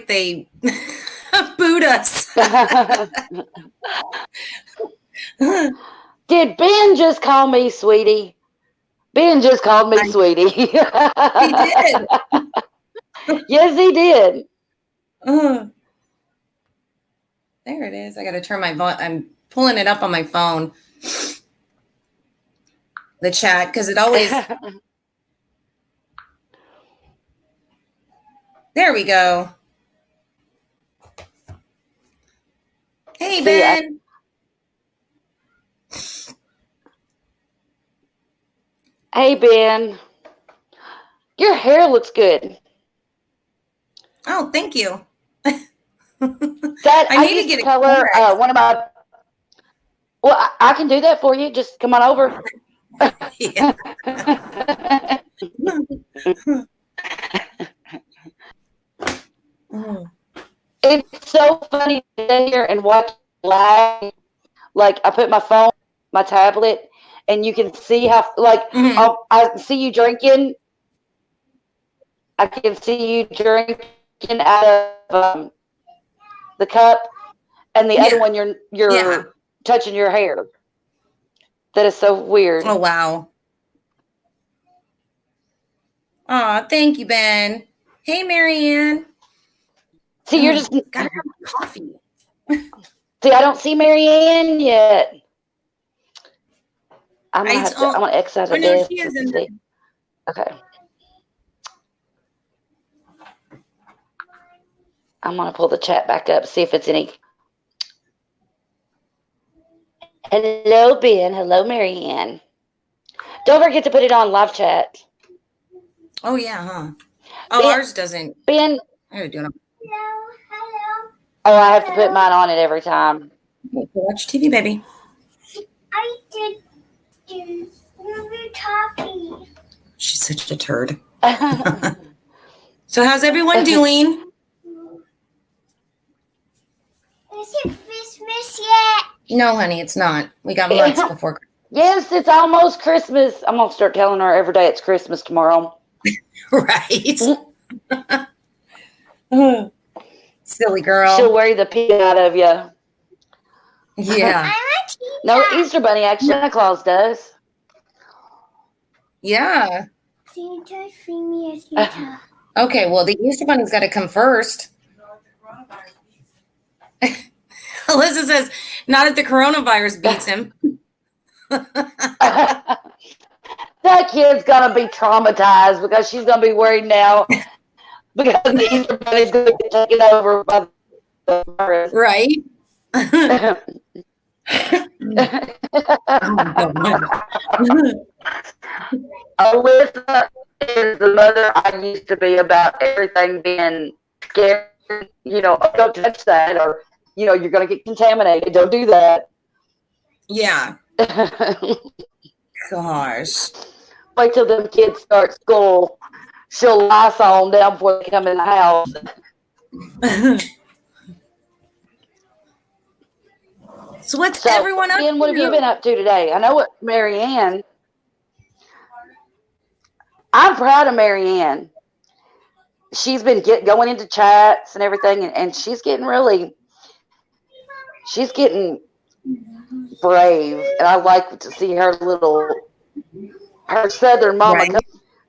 like they booed us. Did Ben just call me sweetie? Ben just called me sweetie. He did. Yes, he did. There it is. I got to turn my volume. I'm pulling it up on my phone. The chat, because it always. There we go. Hey, Ben. Hey, Ben. Your hair looks good. Oh, thank you. I need to get a color. One of my. Well, I can do that for you. Just come on over. Yeah. It's so funny to sit here and watch live. Like I put my phone, my tablet, and you can see how. Like I see you drinking. I can see you drinking out of the cup, and the other one you're touching your hair. That is so weird. Oh wow. Oh, thank you, Ben. Hey, Marianne. See, you're just gotta have coffee. See, I don't see Marianne yet. I'm gonna X out of this. She is in there. Okay. I'm gonna pull the chat back up, see if it's any. Hello, Ben. Hello, Marianne. Don't forget to put it on live chat. Oh yeah, huh? Oh, Ben, ours doesn't. Ben. I gotta do it. Hello. Oh, I have to put mine on it every time. Watch TV, baby. I did do coffee. She's such a turd. So how's everyone doing? Is it Christmas yet? No, honey, it's not. We got months before Christmas. Yes, it's almost Christmas. I'm going to start telling her every day it's Christmas tomorrow. Right. Silly girl. She'll worry the pee out of you. Yeah. No, Easter Bunny, actually, Santa Claus does. Yeah. Santa, free me a Santa. Okay, well, the Easter Bunny's got to come first. Alyssa says, not if the coronavirus beats him. That kid's going to be traumatized because she's going to be worried now because the Easter Bunny's going to get taken over by the virus. Right? Alyssa is the mother I used to be about everything being scared. You know, oh, don't touch that, or you know, you're going to get contaminated. Don't do that. Yeah. Gosh. Wait till them kids start school. She'll Lysol them down before they come in the house. So what's everyone up to? What have you been up to today? I know what Marianne. I'm proud of Marianne. She's been going into chats and everything, and she's getting brave, and I like to see her Southern mama.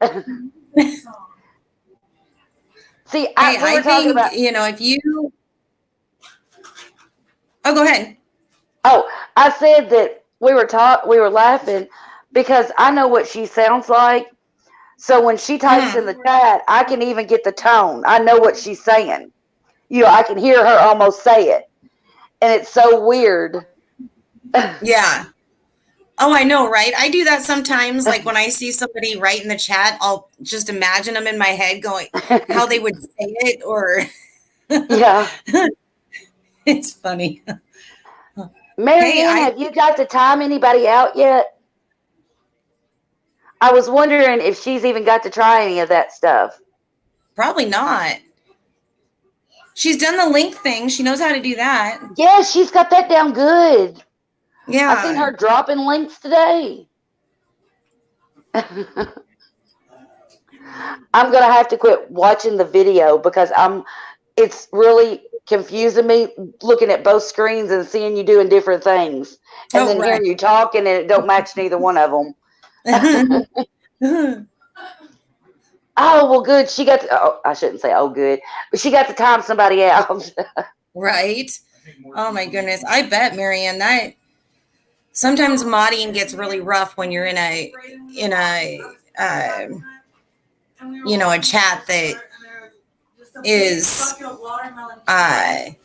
Right. See, I think about, you know, if you. Oh, go ahead. Oh, I said that we were laughing because I know what she sounds like. So when she types in the chat, I can even get the tone. I know what she's saying. You know, I can hear her almost say it. And it's so weird. Yeah. Oh, I know, right? I do that sometimes. Like when I see somebody write in the chat, I'll just imagine them in my head going, how they would say it, or. Yeah. It's funny. Marianne, have you got to time anybody out yet? I was wondering if she's even got to try any of that stuff. Probably not. She's done the link thing. She knows how to do that. Yeah, she's got that down good. Yeah. I've seen her dropping links today. I'm going to have to quit watching the video because I'm it's really confusing me looking at both screens and seeing you doing different things, and then hearing you talking and it don't match neither one of them. Oh, well, good. She got to, I shouldn't say, oh, good, but she got to time somebody out. Right. Oh my goodness. I bet, Marianne, that sometimes modding gets really rough when you're in a a chat that is, I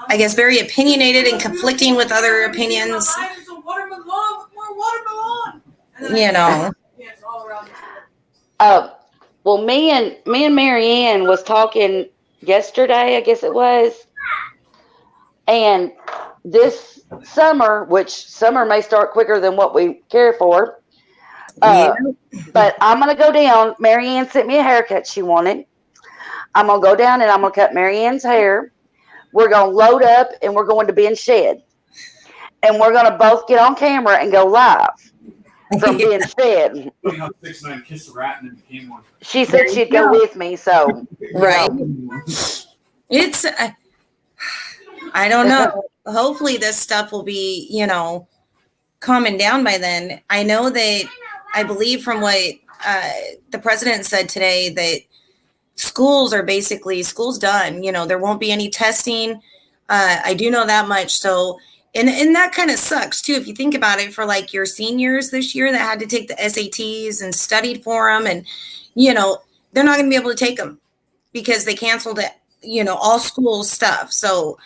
guess, very opinionated and conflicting with other opinions. Well, me and Marianne was talking yesterday, I guess it was, and this summer, which summer may start quicker than what we care for, but I'm going to go down. Marianne sent me a haircut she wanted. I'm going to go down and I'm going to cut Marianne's hair. We're going to load up and we're going to Ben Shed. And we're going to both get on camera and go live from Ben Shed. She said she'd go with me, so. Right. It's, I don't know. Hopefully this stuff will be, calming down by then. I know that, I believe from what the president said today, that schools done. There won't be any testing. I do know that much. So, and that kind of sucks too. If you think about it, for like your seniors this year that had to take the SATs and studied for them, and, they're not going to be able to take them because they canceled it, all school stuff. So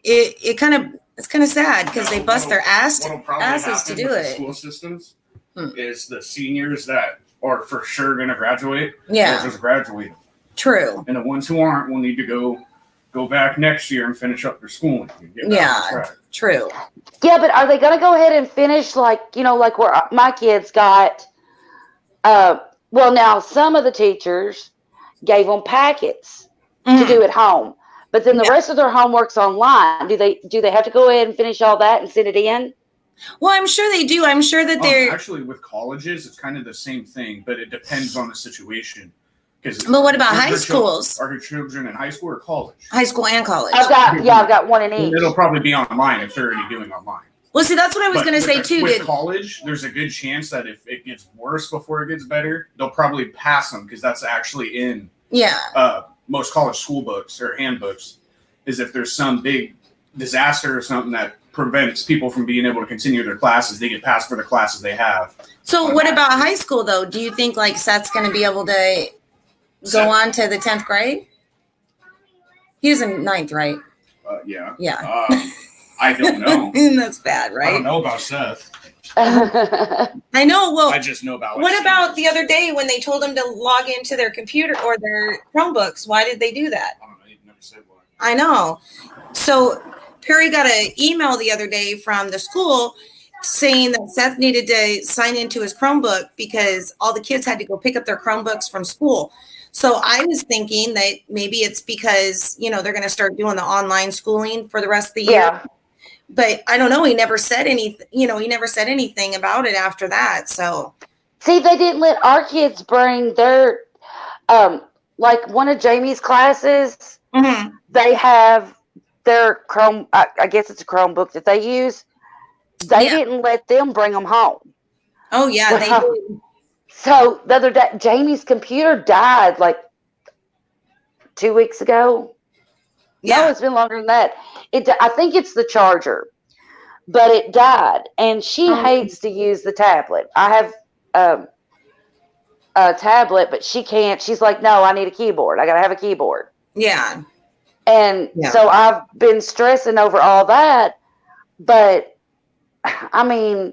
it's kind of sad because they bust their asses to do it. School systems is the seniors that are for sure going to graduate. Yeah, just graduate. True. And the ones who aren't will need to go back next year and finish up their schooling. True. Yeah, but are they going to go ahead and finish like where my kids got? Well, now some of the teachers gave them packets to do at home, but then the rest of their homework's online. Do they have to go ahead and finish all that and send it in? Well, I'm sure they do. I'm sure that they're actually with colleges. It's kind of the same thing, but it depends on the situation. But what about high schools? Are your children in high school or college? High school and college. I've got one in each. It'll probably be online if they're already doing online. Well, see, that's what I was going to say too. With college, there's a good chance that if it gets worse before it gets better, they'll probably pass them because that's actually in most college school books or handbooks. Is if there's some big disaster or something that prevents people from being able to continue their classes, they get passed for the classes they have. So what about high school though? Do you think like Seth's going to be able to go on to the 10th grade? He was in 9th, right? Yeah. I don't know. That's bad, right? I don't know about Seth. I know. Well, I just know about. What about the other day when they told him to log into their computer or their Chromebooks? Why did they do that? I don't know. You never said why. I know. So Perry got an email the other day from the school saying that Seth needed to sign into his Chromebook because all the kids had to go pick up their Chromebooks from school. So I was thinking that maybe it's because, they're going to start doing the online schooling for the rest of the year. Yeah. But I don't know. He never said anything, he never said anything about it after that. So. See, they didn't let our kids bring their, like one of Jamie's classes, they have their Chrome, I guess it's a Chromebook that they use. They didn't let them bring them home. Oh, yeah. They did. So the other day, Jamie's computer died like 2 weeks ago. Yeah. No, it's been longer than that. I think it's the charger, but it died. And she hates to use the tablet. I have a tablet, but she can't. She's like, no, I need a keyboard. I got to have a keyboard. Yeah. And so I've been stressing over all that. But, I mean,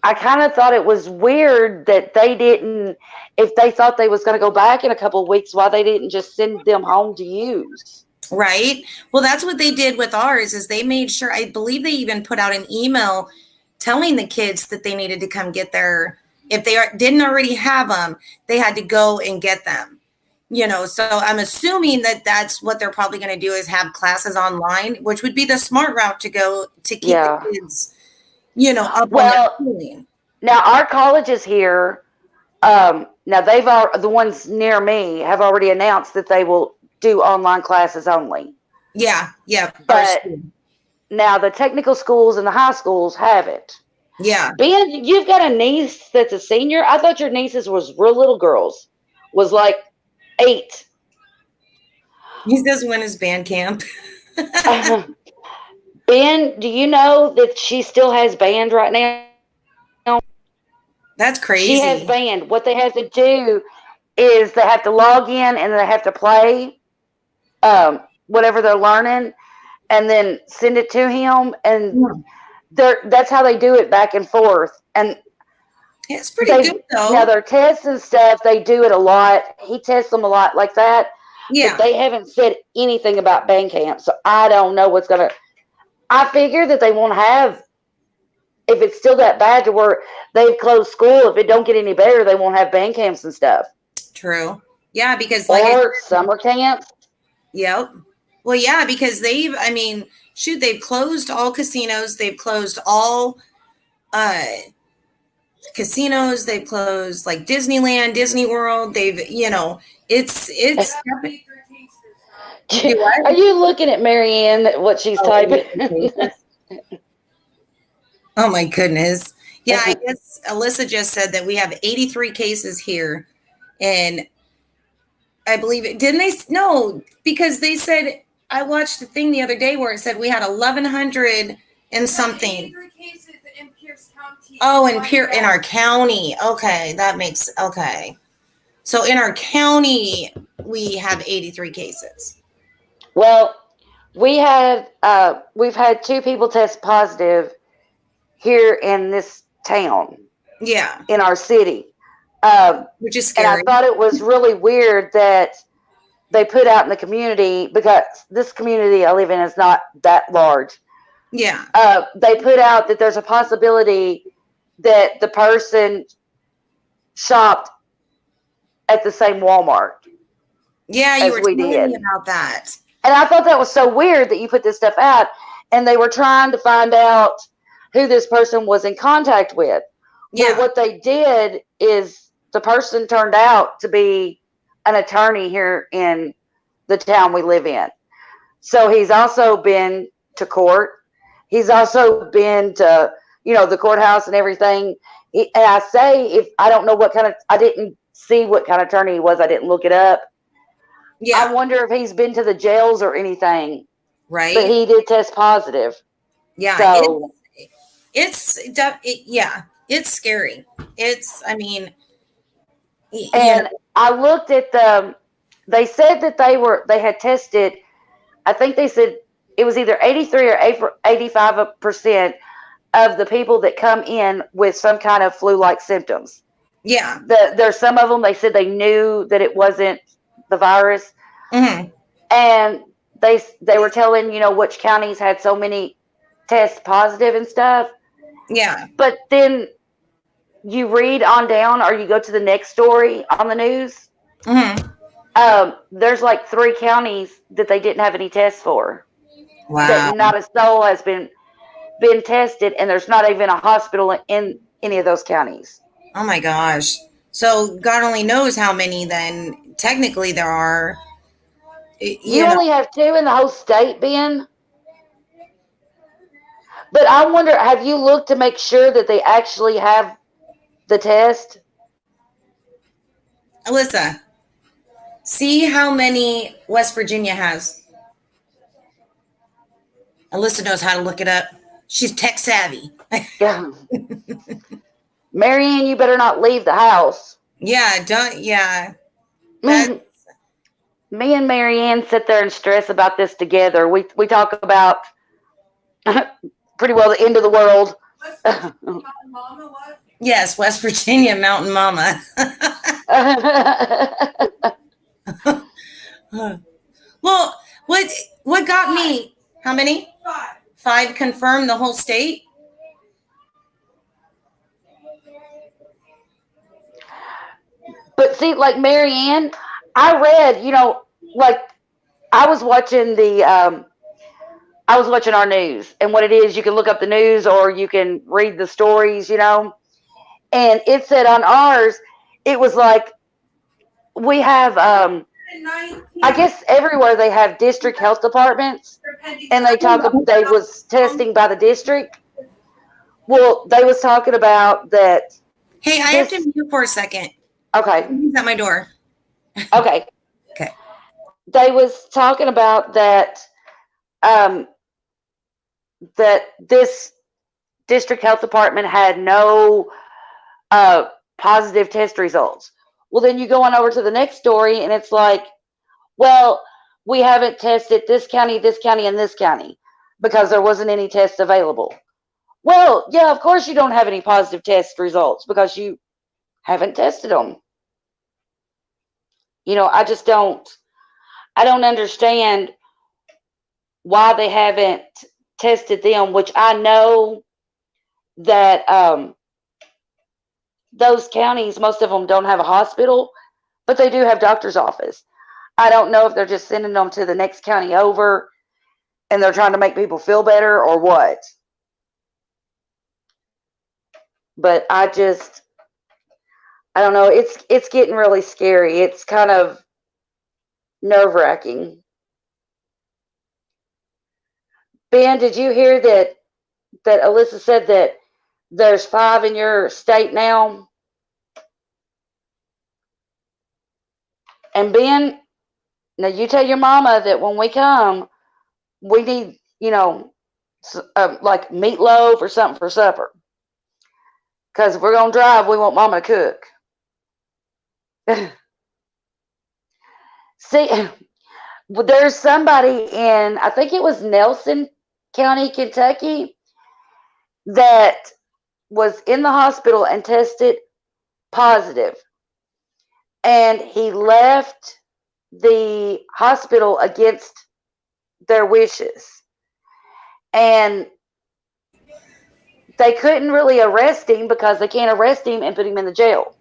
I kind of thought it was weird that they didn't, if they thought they was going to go back in a couple of weeks, why they didn't just send them home to use. Right. Well, that's what they did with ours is they made sure, I believe they even put out an email telling the kids that they needed to come get if they didn't already have them, they had to go and get them, so I'm assuming that that's what they're probably going to do is have classes online, which would be the smart route to go to keep the kids up on their schooling. Now our colleges here, Now the ones near me have already announced that they will do online classes only. Yeah. But now the technical schools and the high schools haven't. Yeah. Ben, you've got a niece that's a senior. I thought your nieces was real little girls. Was like 8. He says, when is band camp? Ben, do you know that she still has band right now? That's crazy. She has band. What they have to do is they have to log in and they have to play whatever they're learning and then send it to him. And that's how they do it back and forth. And it's pretty good, though. Now, their tests and stuff, they do it a lot. He tests them a lot like that. Yeah. But they haven't said anything about band camp. So I don't know what's going to. I figure that they won't have, if it's still that bad to where they've closed school, if it don't get any better, they won't have band camps and stuff. True. Yeah, because or summer camps. Yep. Well, yeah, because they've closed all casinos. They've closed all casinos. They've closed like Disneyland, Disney World. They've, it's. Are you looking at Marianne, what she's typing? Oh my goodness. Yeah, I guess Alyssa just said that we have 83 cases here. And I believe it. Didn't they? No, because they said, I watched a thing the other day where it said we had 1,100 and something. 83 cases in Pierce County. Oh, in our county. Okay, okay. So in our county, we have 83 cases. Well, we've had 2 people test positive here in this town. Yeah. In our city. Which is scary. And I thought it was really weird that they put out in the community, because this community I live in is not that large. Yeah. They put out that there's a possibility that the person shopped at the same Walmart. Yeah, you were telling me about that. And I thought that was so weird that you put this stuff out, and they were trying to find out who this person was in contact with. Yeah. But what they did is the person turned out to be an attorney here in the town we live in. So he's also been to court. He's also been to, the courthouse and everything. And I say, I didn't see what kind of attorney he was. I didn't look it up. Yeah. I wonder if he's been to the jails or anything. Right. But he did test positive. Yeah. So it's scary. And I looked at they said that they had tested, I think they said it was either 83 or 85% of the people that come in with some kind of flu-like symptoms. Yeah. There's some of them, they said they knew that it wasn't the virus. Mm-hmm. And they were telling, which counties had so many tests positive and stuff. Yeah. But then you read on down, or you go to the next story on the news. Mm-hmm. There's like 3 counties that they didn't have any tests for. Wow. That not a soul has been tested, and there's not even a hospital in any of those counties. Oh my gosh. So God only knows how many then technically there are. You only have 2 in the whole state, Ben. But I wonder, have you looked to make sure that they actually have the test? Alyssa, see how many West Virginia has. Alyssa knows how to look it up. She's tech savvy. Yeah. Marianne, you better not leave the house. Yeah, don't. Yeah. Me and Marianne sit there and stress about this together. We talk about pretty well the end of the world. Mama, what? Yes, West Virginia Mountain Mama. Well, what got me? How many? 5. 5 confirmed the whole state? But see, like Marianne, I read, like I was watching our news, and what it is, you can look up the news or you can read the stories, and it said on ours, it was like we have, I guess everywhere they have district health departments, and they was testing by the district. Well, they was talking about that. Hey, I have to mute for a second. Okay. He's at my door. Okay. Okay. They was talking about that, that this district health department had no positive test results. Well, then you go on over to the next story, and it's like, well, we haven't tested this county, and this county because there wasn't any tests available. Well, yeah, of course you don't have any positive test results because you haven't tested them. You know, I don't understand why they haven't tested them, which I know that those counties, most of them don't have a hospital, but they do have doctor's office. I don't know if they're just sending them to the next county over and they're trying to make people feel better or what. But I don't know. It's getting really scary. It's kind of nerve-wracking. Ben, did you hear that Alyssa said that there's 5 in your state now? And Ben, now you tell your mama that when we come, we need, like meatloaf or something for supper. Because if we're going to drive, we want mama to cook. See, there's somebody in, I think it was Nelson County, Kentucky, that was in the hospital and tested positive. And he left the hospital against their wishes. And they couldn't really arrest him because they can't arrest him and put him in the jail.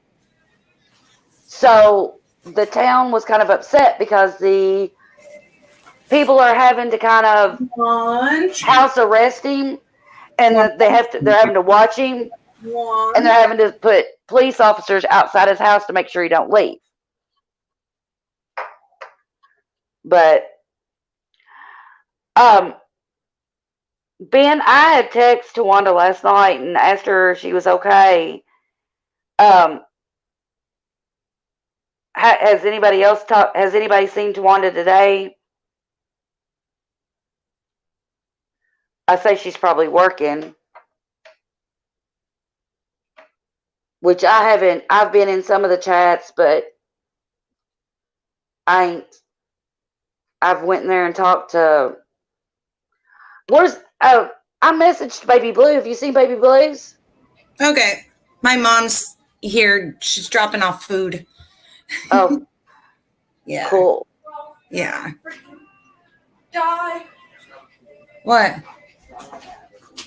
So the town was kind of upset because the people are having to kind of house arrest him, and they're having to watch him, and they're having to put police officers outside his house to make sure he don't leave. But Ben, I had texted Tawanda last night and asked her if she was okay. Has anybody else has anybody seen Tawanda today? I say she's probably working. Which I haven't. I've been in some of the chats, but I've went in there and talked to. I messaged Baby Blue. Have you seen Baby Blue's? Okay. My mom's here. She's dropping off food. Oh. Yeah. Cool. Yeah. Die. What? I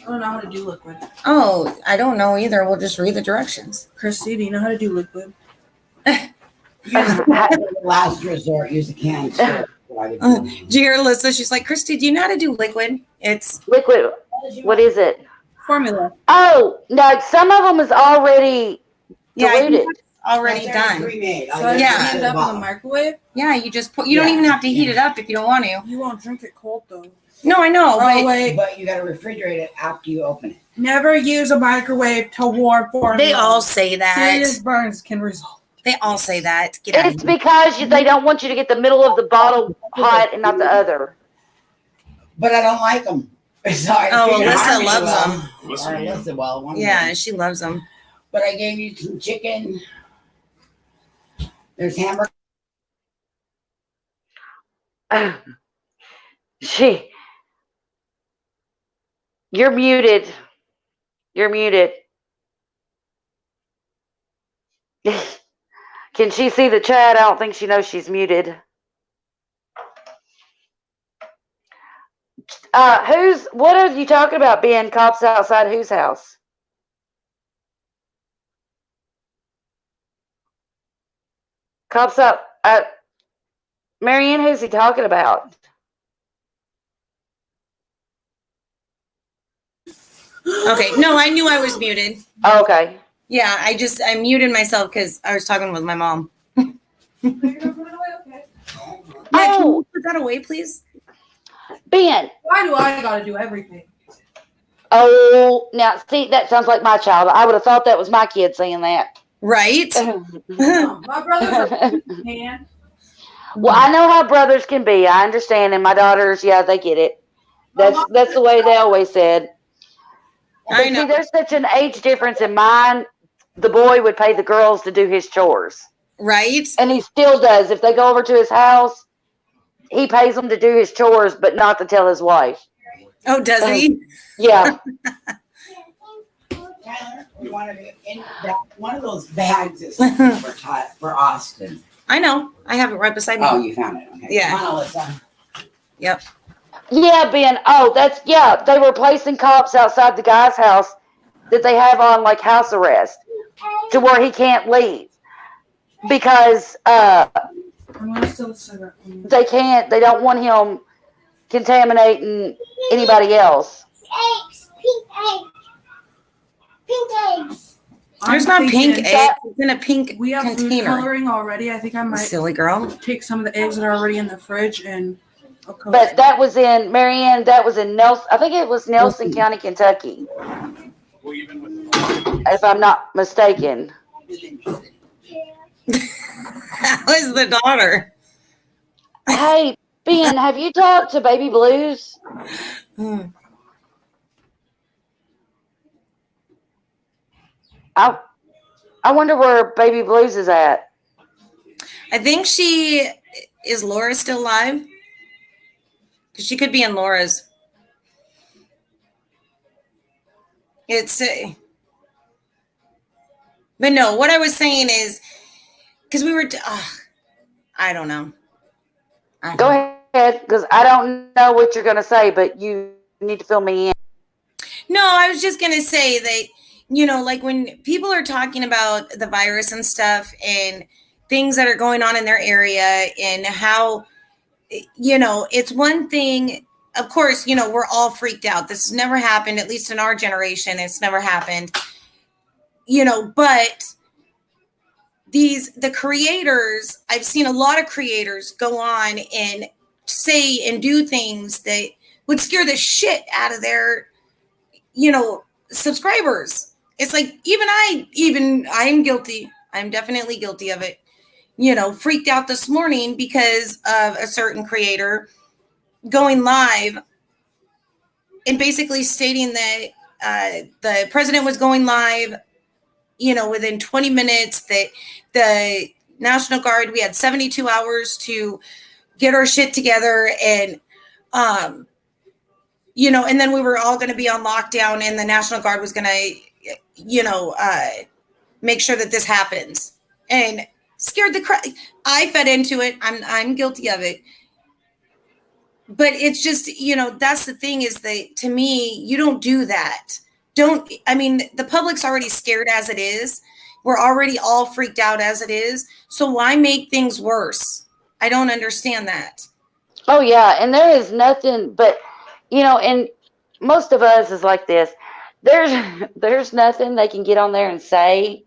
don't know how to do liquid. Oh, I don't know either. We'll just read the directions. Christy, do you know how to do liquid? Last resort, use a can. Do you hear Alyssa? She's like, Christy, do you know how to do liquid? It's liquid. What is it? Formula. Oh, no, some of them is already diluted. Already done. So yeah. Heat it up in the microwave? Yeah, you just put. You don't even have to heat it up if you don't want to. You won't drink it cold though. No, I know. But you got to refrigerate it after you open it. Never use a microwave to warm formula. They all say that. Serious burns can result. They all say that. It's because they don't want you to get the middle of the bottle hot and not the other. But I don't like them. Sorry. Oh, Alyssa loves them. Alyssa, well, yeah, she loves them. But I gave you some chicken. There's hamburger. You're muted. You're muted. Can she see the chat? I don't think she knows she's muted. What are you talking about, Ben? Cops outside whose house? Cops up. Marianne, who's he talking about? Okay. No, I knew I was muted. Oh, okay. Yeah, I muted myself because I was talking with my mom. You're gonna put it away? Okay. Yeah, can Oh. you put that away, please? Ben. Why do I gotta do everything? Oh, now see, that sounds like my child. I would have thought that was my kid saying that. Right? My brother's a man. Well, I know how brothers can be. I understand, and my daughters, yeah, they get it. That's the way they always said. I But know. see, there's such an age difference in mine. The boy would pay the girls to do his chores, Right? and he still does. If they go over to his house, he pays them to do his chores, but not to tell his wife. Oh, does he? Yeah. Tyler, we wanted to, in that, one of those bags is for Austin. I know. I have it right beside me. Oh, you found it. Okay. Yeah. Come on, Alyssa. Yep. Yeah, Ben. Oh, they were placing cops outside the guy's house that they have on like house arrest to where he can't leave because I'm gonna steal a cigarette from you. they don't want him contaminating anybody else. Eggs. Pink eggs. Pink eggs. There's I'm not pink thinking eggs. It's in a pink We have food container. coloring already. I think I might Silly girl. take some of the eggs that are already in the fridge and I'll color. But that was in Marianne. That was in Nelson. I think it was Nelson County, Kentucky, Well, even with if I'm not mistaken. That was the daughter. Hey, Ben, have you talked to Baby Blues? Hmm. I wonder where Baby Blues is at. I think is Laura still alive? Because she could be in Laura's. But no, what I was saying is, because we were, I don't know. Go ahead, because I don't know what you're going to say, but you need to fill me in. No, I was just going to say that, like when people are talking about the virus and stuff and things that are going on in their area and how, it's one thing. Of course, we're all freaked out. This has never happened, at least in our generation. It's never happened, but the creators, I've seen a lot of creators go on and say and do things that would scare the shit out of their, subscribers. It's like, I'm guilty. I'm definitely guilty of it. Freaked out this morning because of a certain creator going live and basically stating that the president was going live, within 20 minutes, that the National Guard, we had 72 hours to get our shit together. And, and then we were all going to be on lockdown and the National Guard was going to, make sure that this happens, and scared the crap. I fed into it. I'm guilty of it. But it's just, that's the thing is that to me, you don't do that. The public's already scared as it is. We're already all freaked out as it is. So why make things worse? I don't understand that. Oh, yeah. And there is nothing but, and most of us is like this. There's nothing they can get on there and say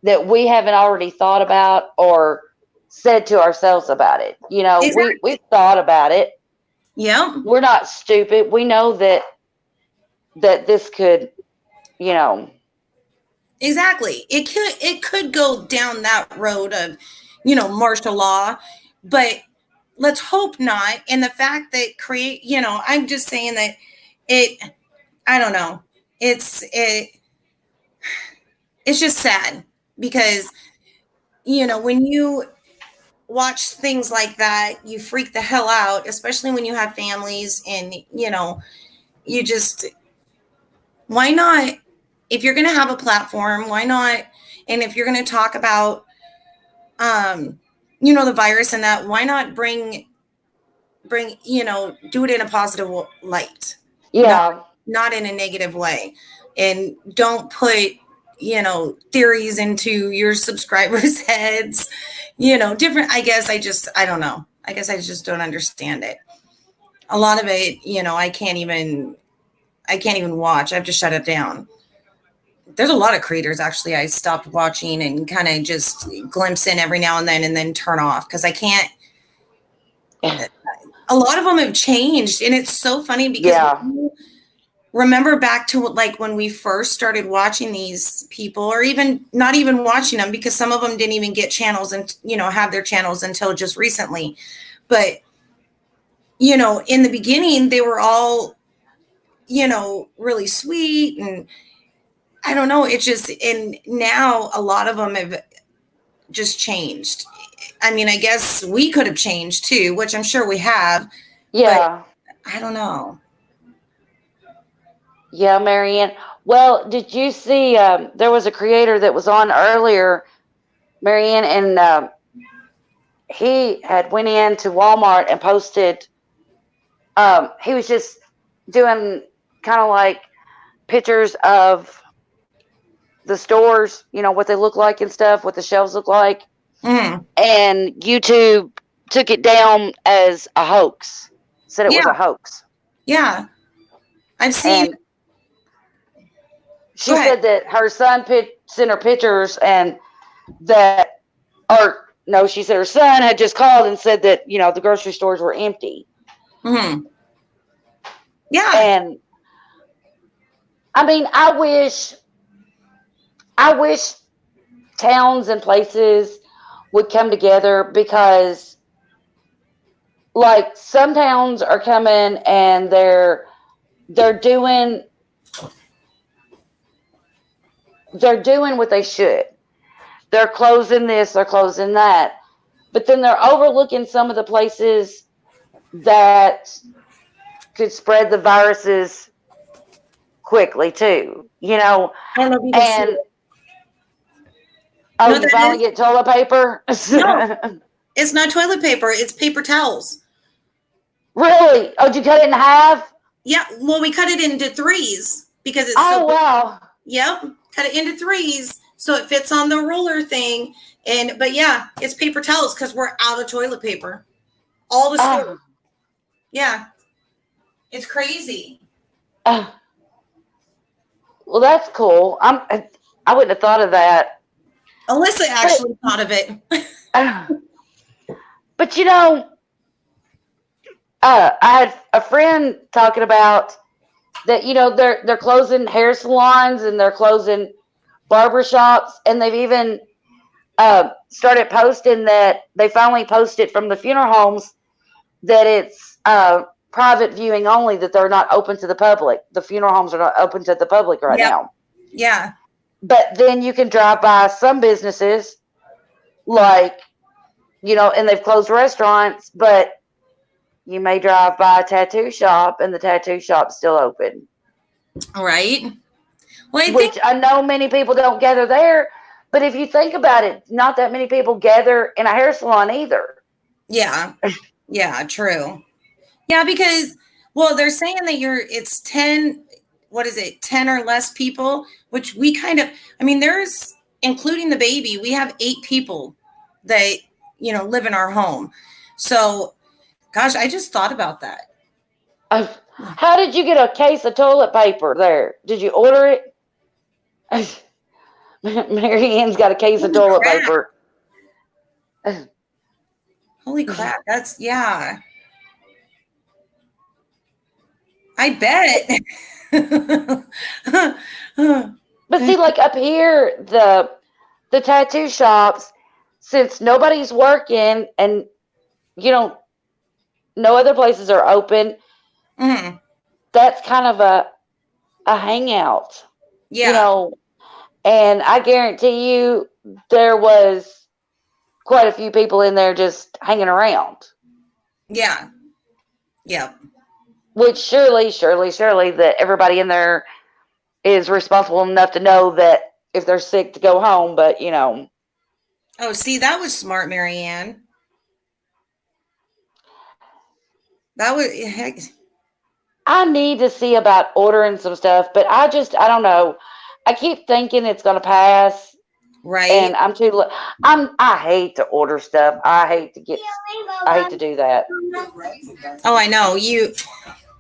that we haven't already thought about or said to ourselves about it. Exactly. We've thought about it. Yeah. We're not stupid. We know that this could, Exactly. It could go down that road of, martial law, but let's hope not. And the fact that I'm just saying that I don't know. It's just sad because, when you watch things like that, you freak the hell out, especially when you have families and, you just, why not? If you're going to have a platform, why not? And if you're going to talk about, the virus and that, why not bring, do it in a positive light. yeah. Not in a negative way. And don't put, theories into your subscribers' heads, different. I don't know. I guess I just don't understand it. A lot of it, I can't even watch. I have to shut it down. there's a lot of creators actually I stopped watching and kind of just glimpse in every now and then turn off because I can't. A lot of them have changed, and it's so funny because remember back to like when we first started watching these people, or even not even watching them, because some of them didn't even get channels and have their channels until just recently. But in the beginning, they were all really sweet, and I don't know. It's just, and now a lot of them have just changed. I mean, I guess we could have changed too, which I'm sure we have. Yeah. I don't know. Yeah, Marianne. Well, did you see there was a creator that was on earlier, Marianne, and he had went into Walmart and posted, he was just doing kind of like pictures of the stores, what they look like and stuff, what the shelves look like. Mm. And YouTube took it down as a hoax, said it was a hoax. Yeah. I've seen. And she said that her son sent her pictures and she said her son had just called and said that, the grocery stores were empty. Mm-hmm. Yeah. And I mean, I wish towns and places would come together, because like some towns are coming and they're doing what they should. They're closing this, they're closing that. But then they're overlooking some of the places that could spread the viruses quickly too, I don't know if you can see it. You finally get toilet paper? No, it's not toilet paper. It's paper towels. Really? Oh, did you cut it in half? Yeah. Well, we cut it into threes because it's wow. Yep. Cut it into threes so it fits on the roller thing. But yeah, it's paper towels because we're out of toilet paper. All the stores. Yeah. It's crazy. Well, that's cool. I wouldn't have thought of that. Alyssa actually thought of it. But I had a friend talking about that. They're closing hair salons and they're closing barbershops, and they've even started posting that they finally posted from the funeral homes that it's private viewing only, that they're not open to the public. The funeral homes are not open to the public right now. Yeah. But then you can drive by some businesses, like, and they've closed restaurants, but you may drive by a tattoo shop and the tattoo shop's still open. Right. Well, Which I know many people don't gather there, but if you think about it, not that many people gather in a hair salon either. Yeah. Yeah, true. Yeah, because, they're saying that it's 10, 10 or less people, which we there's, including the baby, we have 8 people that, live in our home. So, gosh, I just thought about that. How did you get a case of toilet paper there? Did you order it? Marianne's got a case of toilet paper. Holy crap. That's, yeah. I bet. But see, like up here, the tattoo shops, since nobody's working and no other places are open, that's kind of a hangout. Yeah. And I guarantee you there was quite a few people in there just hanging around. Yeah. Yeah. Which surely that everybody in there is responsible enough to know that if they're sick to go home, but Oh, see, that was smart, Marianne. That was, heck. I need to see about ordering some stuff, but I don't know. I keep thinking it's going to pass. Right. And I hate to order stuff. I hate to do that. Oh, I know.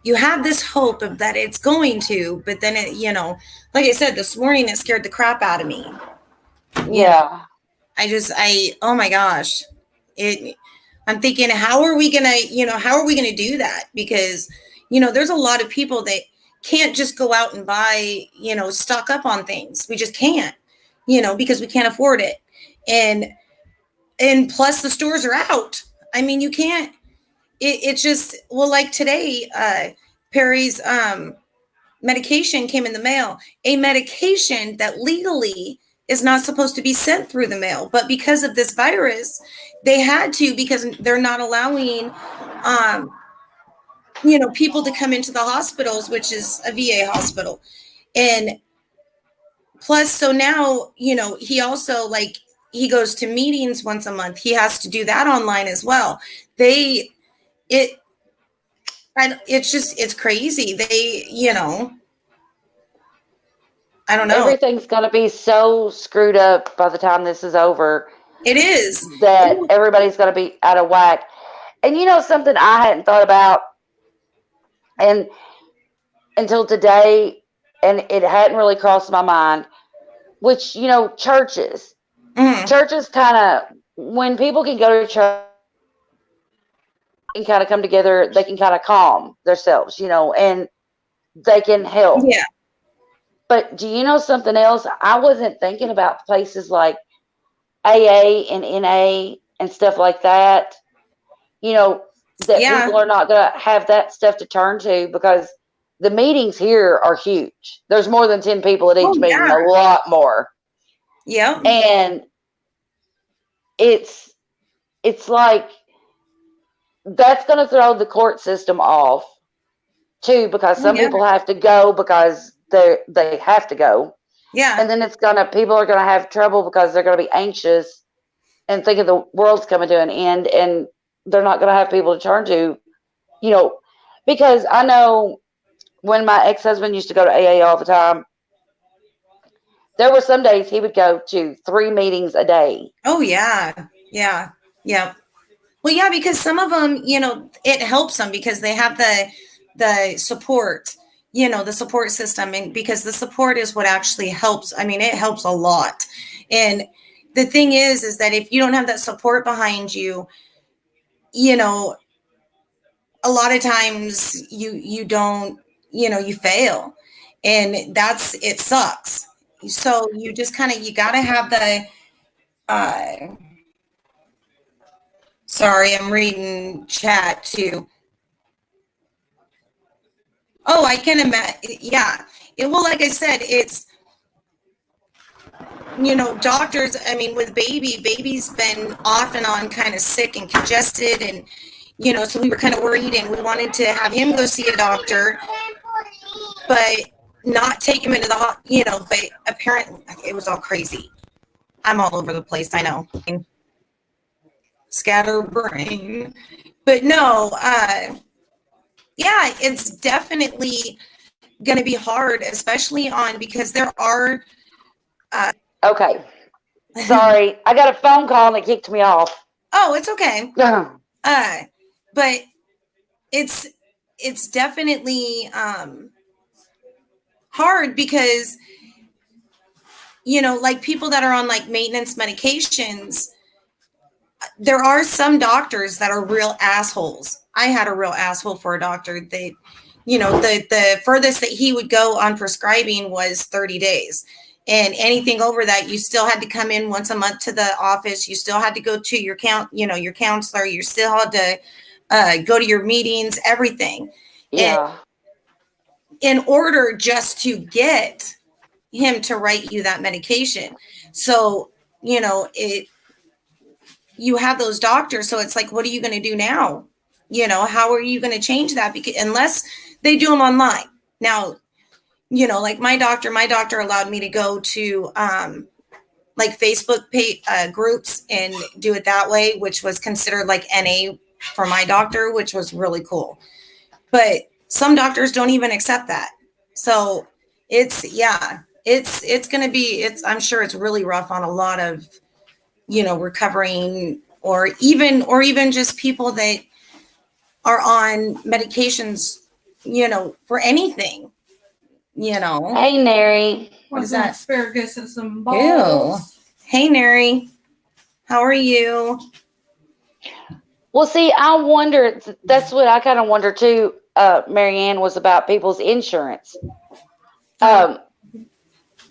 you have this hope of that it's going to, but then it, you know, like I said, this morning it scared the crap out of me. Yeah. Oh my gosh. I'm thinking, how are we going to do that? Because, you know, there's a lot of people that can't just go out and buy, you know, stock up on things. We just can't, you know, because we can't afford it. And plus the stores are out. I mean, you can't, it's just, well, like today, Perry's medication came in the mail, a medication that legally is not supposed to be sent through the mail. But because of this virus, they had to, because they're not allowing, you know, people to come into the hospitals, which is a VA hospital. And plus, so now, you know, he also, like, he goes to meetings once a month. He has to do that online as well. It's crazy. They, you know, I don't know. Everything's going to be so screwed up by the time this is over. It is. That everybody's going to be out of whack. And you know something I hadn't thought about and until today, and it hadn't really crossed my mind, which, you know, churches. Churches kind of, when people can go to church and kind of come together, they can kind of calm themselves, you know, and they can help. Yeah. But do you know something else? I wasn't thinking about places like AA and NA and stuff like that. You know, that people are not going to have that stuff to turn to because the meetings here are huge. There's more than 10 people at each meeting, a lot more. Yeah. And it's like that's going to throw the court system off too, because some people have to go because they have to go. Yeah. And then people are going to have trouble because they're going to be anxious and thinking the world's coming to an end, and they're not going to have people to turn to, you know, because I know when my ex-husband used to go to AA all the time, there were some days he would go to 3 meetings a day. Oh, yeah. Yeah. Yeah. Well, yeah, because some of them, you know, it helps them because they have the support, you know, the support system. And because the support is what actually helps. I mean, it helps a lot. And the thing is that if you don't have that support behind you, you know, a lot of times you don't, you know, you fail, and it sucks. So you just you got to have the, sorry, I'm reading chat too. Oh, I can imagine. Yeah. Well, like I said, it's, you know, doctors, I mean, with baby's been off and on kind of sick and congested, and, you know, so we were kind of worried, and we wanted to have him go see a doctor, but not take him into the, you know, but apparently it was all crazy. I'm all over the place. I know. Scatterbrain. But no, yeah, it's definitely going to be hard, especially because there are. Okay. Sorry. I got a phone call and it kicked me off. Oh, it's okay. But it's definitely hard because, you know, like people that are on like maintenance medications, there are some doctors that are real assholes. I had a real asshole for a doctor. They, you know, the furthest that he would go on prescribing was 30 days. And anything over that, you still had to come in once a month to the office. You still had to go to your your counselor. You still had to go to your meetings, everything. Yeah. And in order just to get him to write you that medication. So, you know, you have those doctors. So it's like, what are you going to do now? You know, how are you going to change that? Because unless they do them online. Now, you know, like my doctor allowed me to go to like Facebook groups and do it that way, which was considered like NA for my doctor, which was really cool. But some doctors don't even accept that. So it's going to be, I'm sure it's really rough on a lot of, you know, recovering or even just people that are on medications for anything, Hey, Neri. What is some that? asparagus and some Ew. balls. Hey, Neri. How are you? Well, see, I wonder, that's what I kind of wonder too, Marianne, was about people's insurance.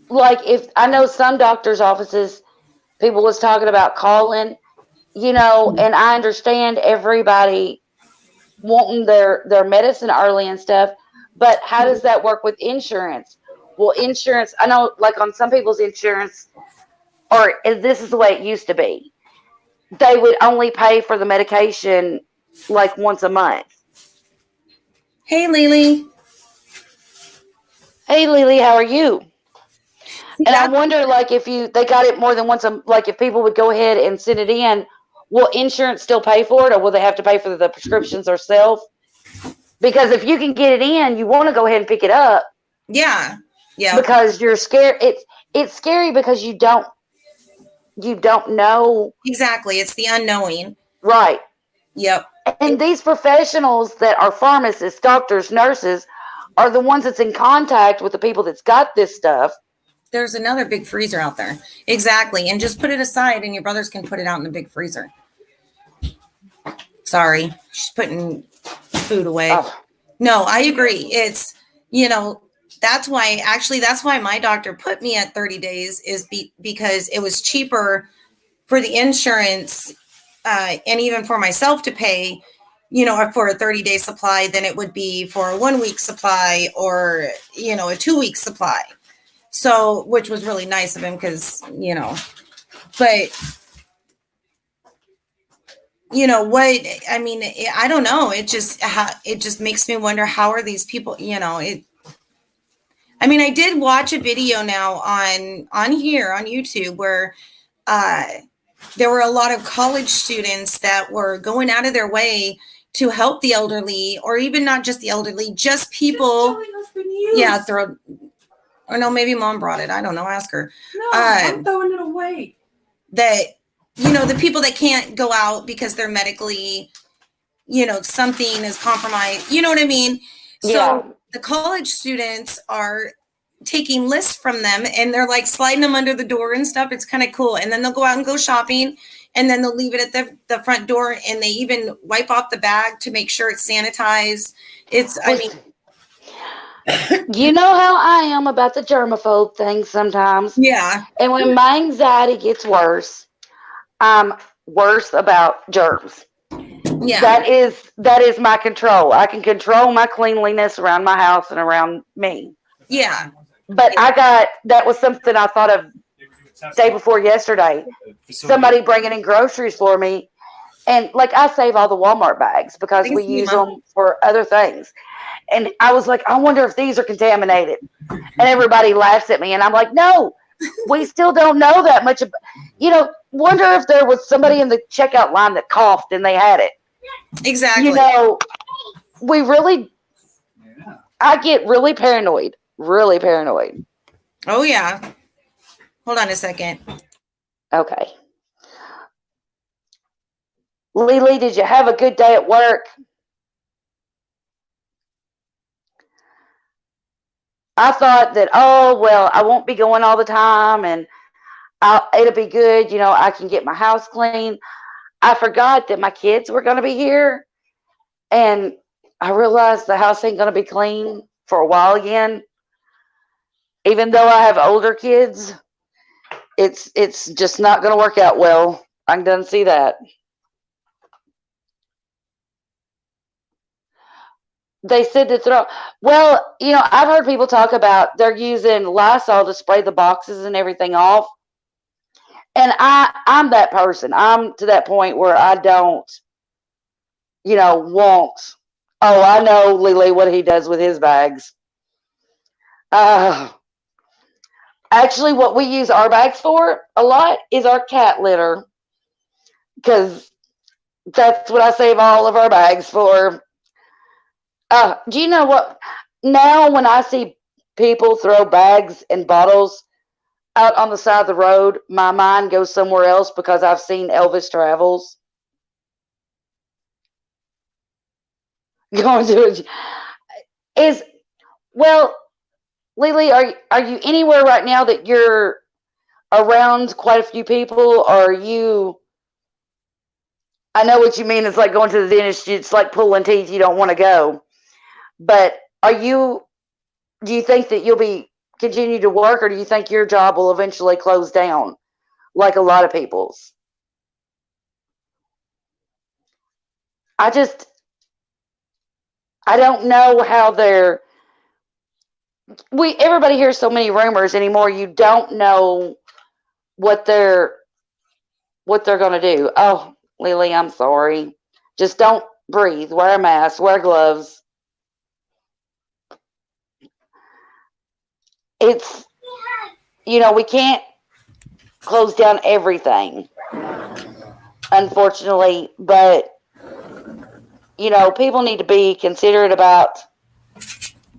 Like if I know some doctors' offices, people was talking about calling, and I understand everybody wanting their medicine early and stuff, but how does that work with insurance? Well, insurance, I know like on some people's insurance, or this is the way it used to be, they would only pay for the medication like once a month. Hey, Lily. Hey, Lily, how are you? See, And I wonder, like, if they got it more than once, like, if people would go ahead and send it in, will insurance still pay for it, or will they have to pay for the prescriptions themselves? Because if you can get it in, you want to go ahead and pick it up. Yeah. Because you're scared. It's scary because you don't know. Exactly. It's the unknowing. Right. Yep. And these professionals that are pharmacists, doctors, nurses, are the ones that's in contact with the people that's got this stuff. There's another big freezer out there. Exactly. And just put it aside and your brothers can put it out in the big freezer. Sorry. She's putting food away. Oh. No, I agree. It's, that's why my doctor put me at 30 days is because it was cheaper for the insurance and even for myself to pay, for a 30-day supply than it would be for a 1 week supply or, a 2 week supply. So, which was really nice of him because, but what, I mean, I don't know. It just makes me wonder, how are these people, I mean, I did watch a video now on here on YouTube where there were a lot of college students that were going out of their way to help the elderly, or even not just the elderly, just people. Or no, maybe mom brought it. I don't know. Ask her. No, I'm throwing it away. That, the people that can't go out because they're medically, something is compromised. You know what I mean? So the college students are taking lists from them and they're like sliding them under the door and stuff. It's kind of cool. And then they'll go out and go shopping and then they'll leave it at the front door and they even wipe off the bag to make sure it's sanitized. You know how I am about the germaphobe thing sometimes. Yeah. And when my anxiety gets worse, I'm worse about germs. Yeah. That is my control. I can control my cleanliness around my house and around me. Yeah. But that was something I thought of day before yesterday. Somebody bringing in groceries for me. And like I save all the Walmart bags because we use them for other things. And I was like, I wonder if these are contaminated. And everybody laughs at me. And I'm like, no, we still don't know that much. Wonder if there was somebody in the checkout line that coughed and they had it. Exactly. We really, I get really paranoid. Really paranoid. Oh, yeah. Hold on a second. Okay. Lily, did you have a good day at work? I thought that, I won't be going all the time and it'll be good. I can get my house clean. I forgot that my kids were going to be here. And I realized the house ain't going to be clean for a while again. Even though I have older kids, it's just not going to work out well. I can done see that. They said to throw. Well, I've heard people talk about they're using Lysol to spray the boxes and everything off. And I'm that person. I'm to that point where I don't, want. Oh, I know, Lily, what he does with his bags. Actually, what we use our bags for a lot is our cat litter. Because that's what I save all of our bags for. Do you know what? Now when I see people throw bags and bottles out on the side of the road, my mind goes somewhere else because I've seen Elvis Travels. Going to Well, Lily, are you anywhere right now that you're around quite a few people, or are you? I know what you mean. It's like going to the dentist. It's like pulling teeth. You don't want to go. But do you think that you'll continue to work, or do you think your job will eventually close down like a lot of people's? I don't know how everybody hears so many rumors anymore. You don't know what they're going to do. Oh, Lily, I'm sorry. Just don't breathe. Wear a mask. Wear gloves. It's, we can't close down everything, unfortunately, but, people need to be considerate about.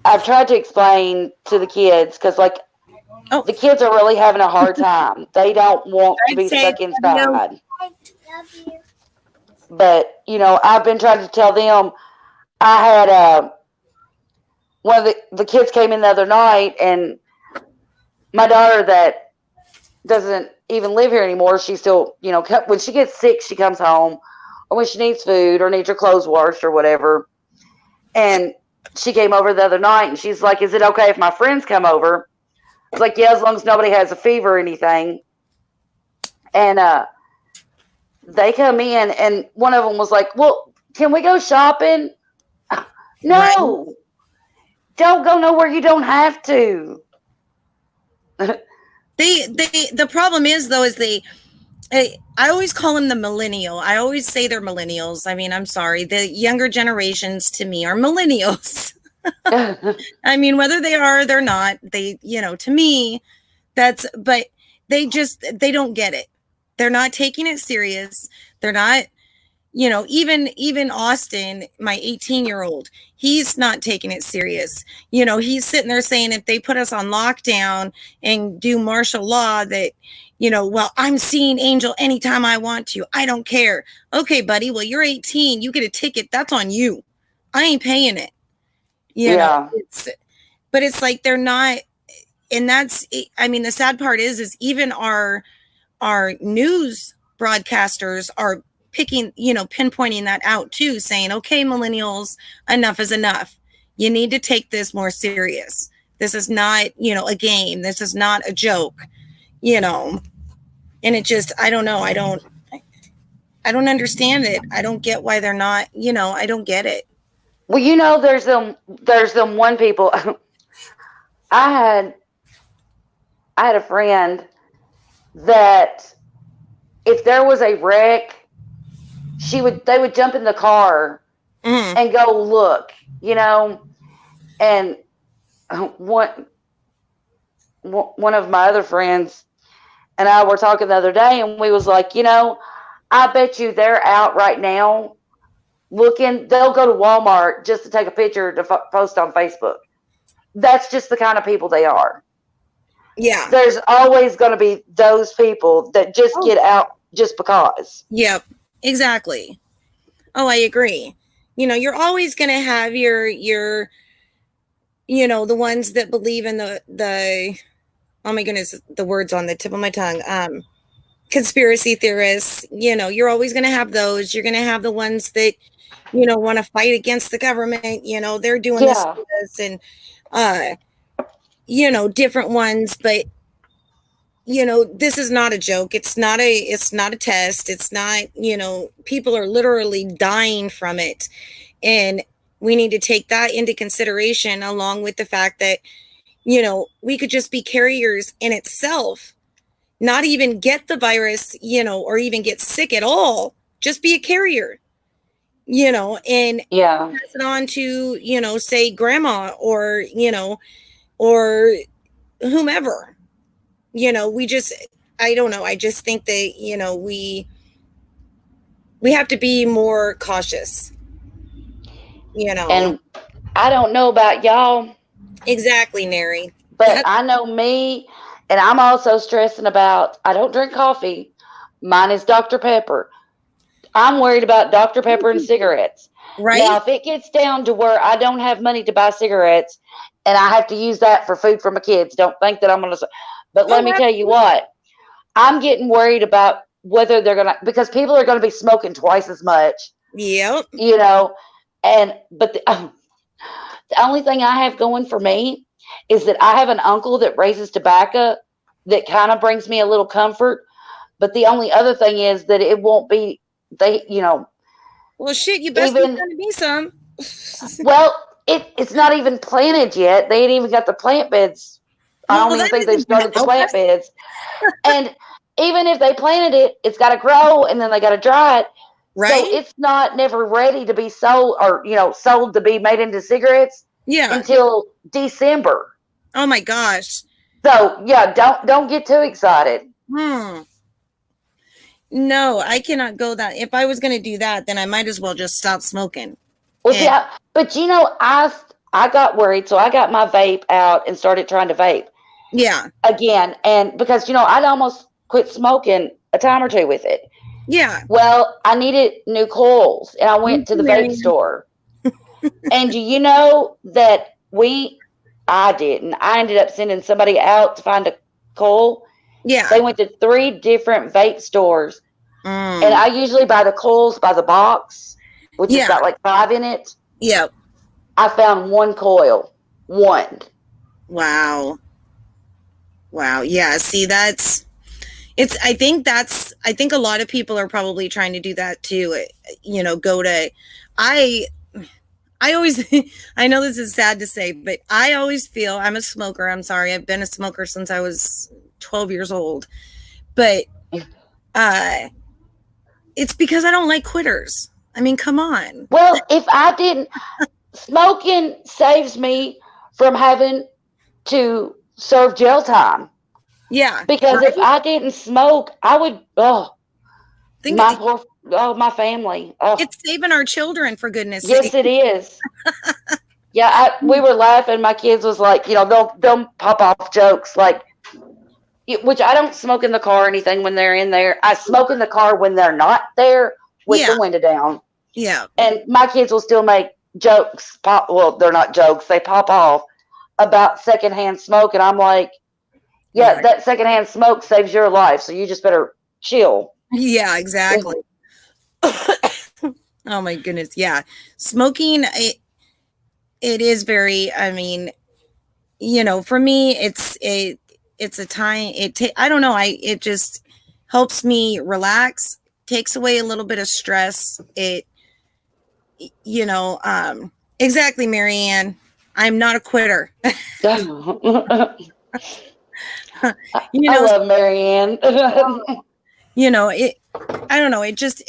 I've tried to explain to the kids because, the kids are really having a hard time. They don't want to be stuck inside. But, I've been trying to tell them. I had one of the kids came in the other night, and my daughter that doesn't even live here anymore, she still, when she gets sick, she comes home, or when she needs food or needs her clothes washed or whatever. And she came over the other night, and she's like, is it okay if my friends come over? I was like, yeah, as long as nobody has a fever or anything. And they come in, and one of them was like, well, can we go shopping? No. Right. Don't go nowhere you don't have to. The problem is, though, I always call them the millennial. I always say they're millennials. I mean, I'm sorry. The younger generations to me are millennials. I mean, whether they are or they're not, to me, but they don't get it. They're not taking it serious. They're not, even Austin, my 18-year-old, he's not taking it serious. He's sitting there saying if they put us on lockdown and do martial law that, well, I'm seeing Angel anytime I want to. I don't care. Okay, buddy. Well, you're 18. You get a ticket. That's on you. I ain't paying it. But it's like they're not. And that's, I mean, the sad part is even our news broadcasters are pinpointing that out too, saying, okay, millennials, enough is enough. You need to take this more serious. This is not, a game. This is not a joke, and it just, I don't know. I don't understand it. I don't get why they're not, I don't get it. Well, there's them one people. I had a friend that if there was a wreck, they would jump in the car and go look, and one of my other friends and I were talking the other day, and we was like, I bet you they're out right now looking. They'll go to Walmart just to take a picture to post on Facebook. That's just the kind of people they are. Yeah. There's always going to be those people that just get out just because. Yep, exactly. Oh, I agree. You're always going to have your the ones that believe in the oh my goodness, the words on the tip of my tongue. Conspiracy theorists, you're always going to have those. You're going to have the ones that, want to fight against the government. They're doing this and, different ones. But, this is not a joke. It's not a test. It's not, people are literally dying from it. And we need to take that into consideration, along with the fact that, we could just be carriers in itself, not even get the virus, or even get sick at all, just be a carrier, and pass it on to, say grandma or, or whomever, I don't know. I just think that, we have to be more cautious, And I don't know about y'all. Exactly, Neri. But I know me, and I'm also stressing about, I don't drink coffee. Mine is Dr. Pepper. I'm worried about Dr. Pepper and cigarettes. Right? Now, if it gets down to where I don't have money to buy cigarettes and I have to use that for food for my kids, don't think that I'm going to. But let me tell you what, I'm getting worried about whether they're going to, because people are going to be smoking twice as much. Yep. You know, but the only thing I have going for me is that I have an uncle that raises tobacco that kind of brings me a little comfort. But the only other thing is that it won't be, Well, shit, you best even, send me some. well, it's not even planted yet. They ain't even got the plant beds. I don't even think they've started the plant beds. And even if they planted it, it's got to grow and then they got to dry it. Right. So it's not never ready to be sold or, sold to be made into cigarettes until December. Oh my gosh. So yeah, don't get too excited. No, I cannot go that. If I was going to do that, then I might as well just stop smoking. Well, yeah, but I got worried, so I got my vape out and started trying to vape. Yeah. Again, and because I'd almost quit smoking a time or two with it. Yeah. Well, I needed new coils, and I went to the vape store. And do you know that I didn't. I ended up sending somebody out to find a coil. Yeah. They went to 3 different vape stores. And I usually buy the coils by the box, which has got like 5 in it. Yep. I found 1 coil. 1. Wow. Yeah. See, I think a lot of people are probably trying to do that too. I always, I know this is sad to say, but I always feel I'm a smoker. I'm sorry. I've been a smoker since I was 12 years old, but, it's because I don't like quitters. I mean, come on. Well, if I didn't, smoking saves me from having to serve jail time. Yeah. Because if I didn't smoke, I would, my family. Oh. It's saving our children, for goodness sake. Yes, it is. Yeah, we were laughing. My kids was like, they'll pop off jokes like, which I don't smoke in the car or anything when they're in there. I smoke in the car when they're not there with the window down. Yeah. And my kids will still make jokes. Well, they're not jokes. They pop off about secondhand smoke. And I'm like, yeah, that secondhand smoke saves your life. So you just better chill. Yeah, exactly. Oh my goodness. Yeah. Smoking, it is very, I mean, for me, it's a time, I don't know. It just helps me relax, takes away a little bit of stress. Exactly, Marianne. I'm not a quitter. I love Marianne. I don't know. It just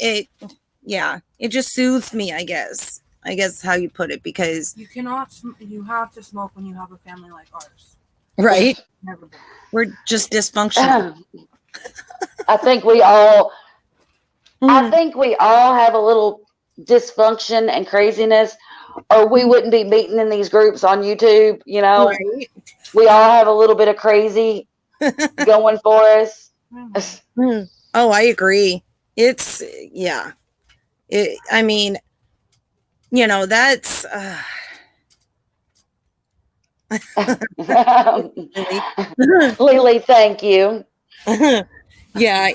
soothes me, I guess how you put it, because you have to smoke when you have a family like ours. Right. Never been. We're just dysfunctional. I think we all have a little dysfunction and craziness, or we wouldn't be meeting in these groups on YouTube. Right. We all have a little bit of crazy going for us. Oh, I agree. It's that's Lily, thank you. Yeah,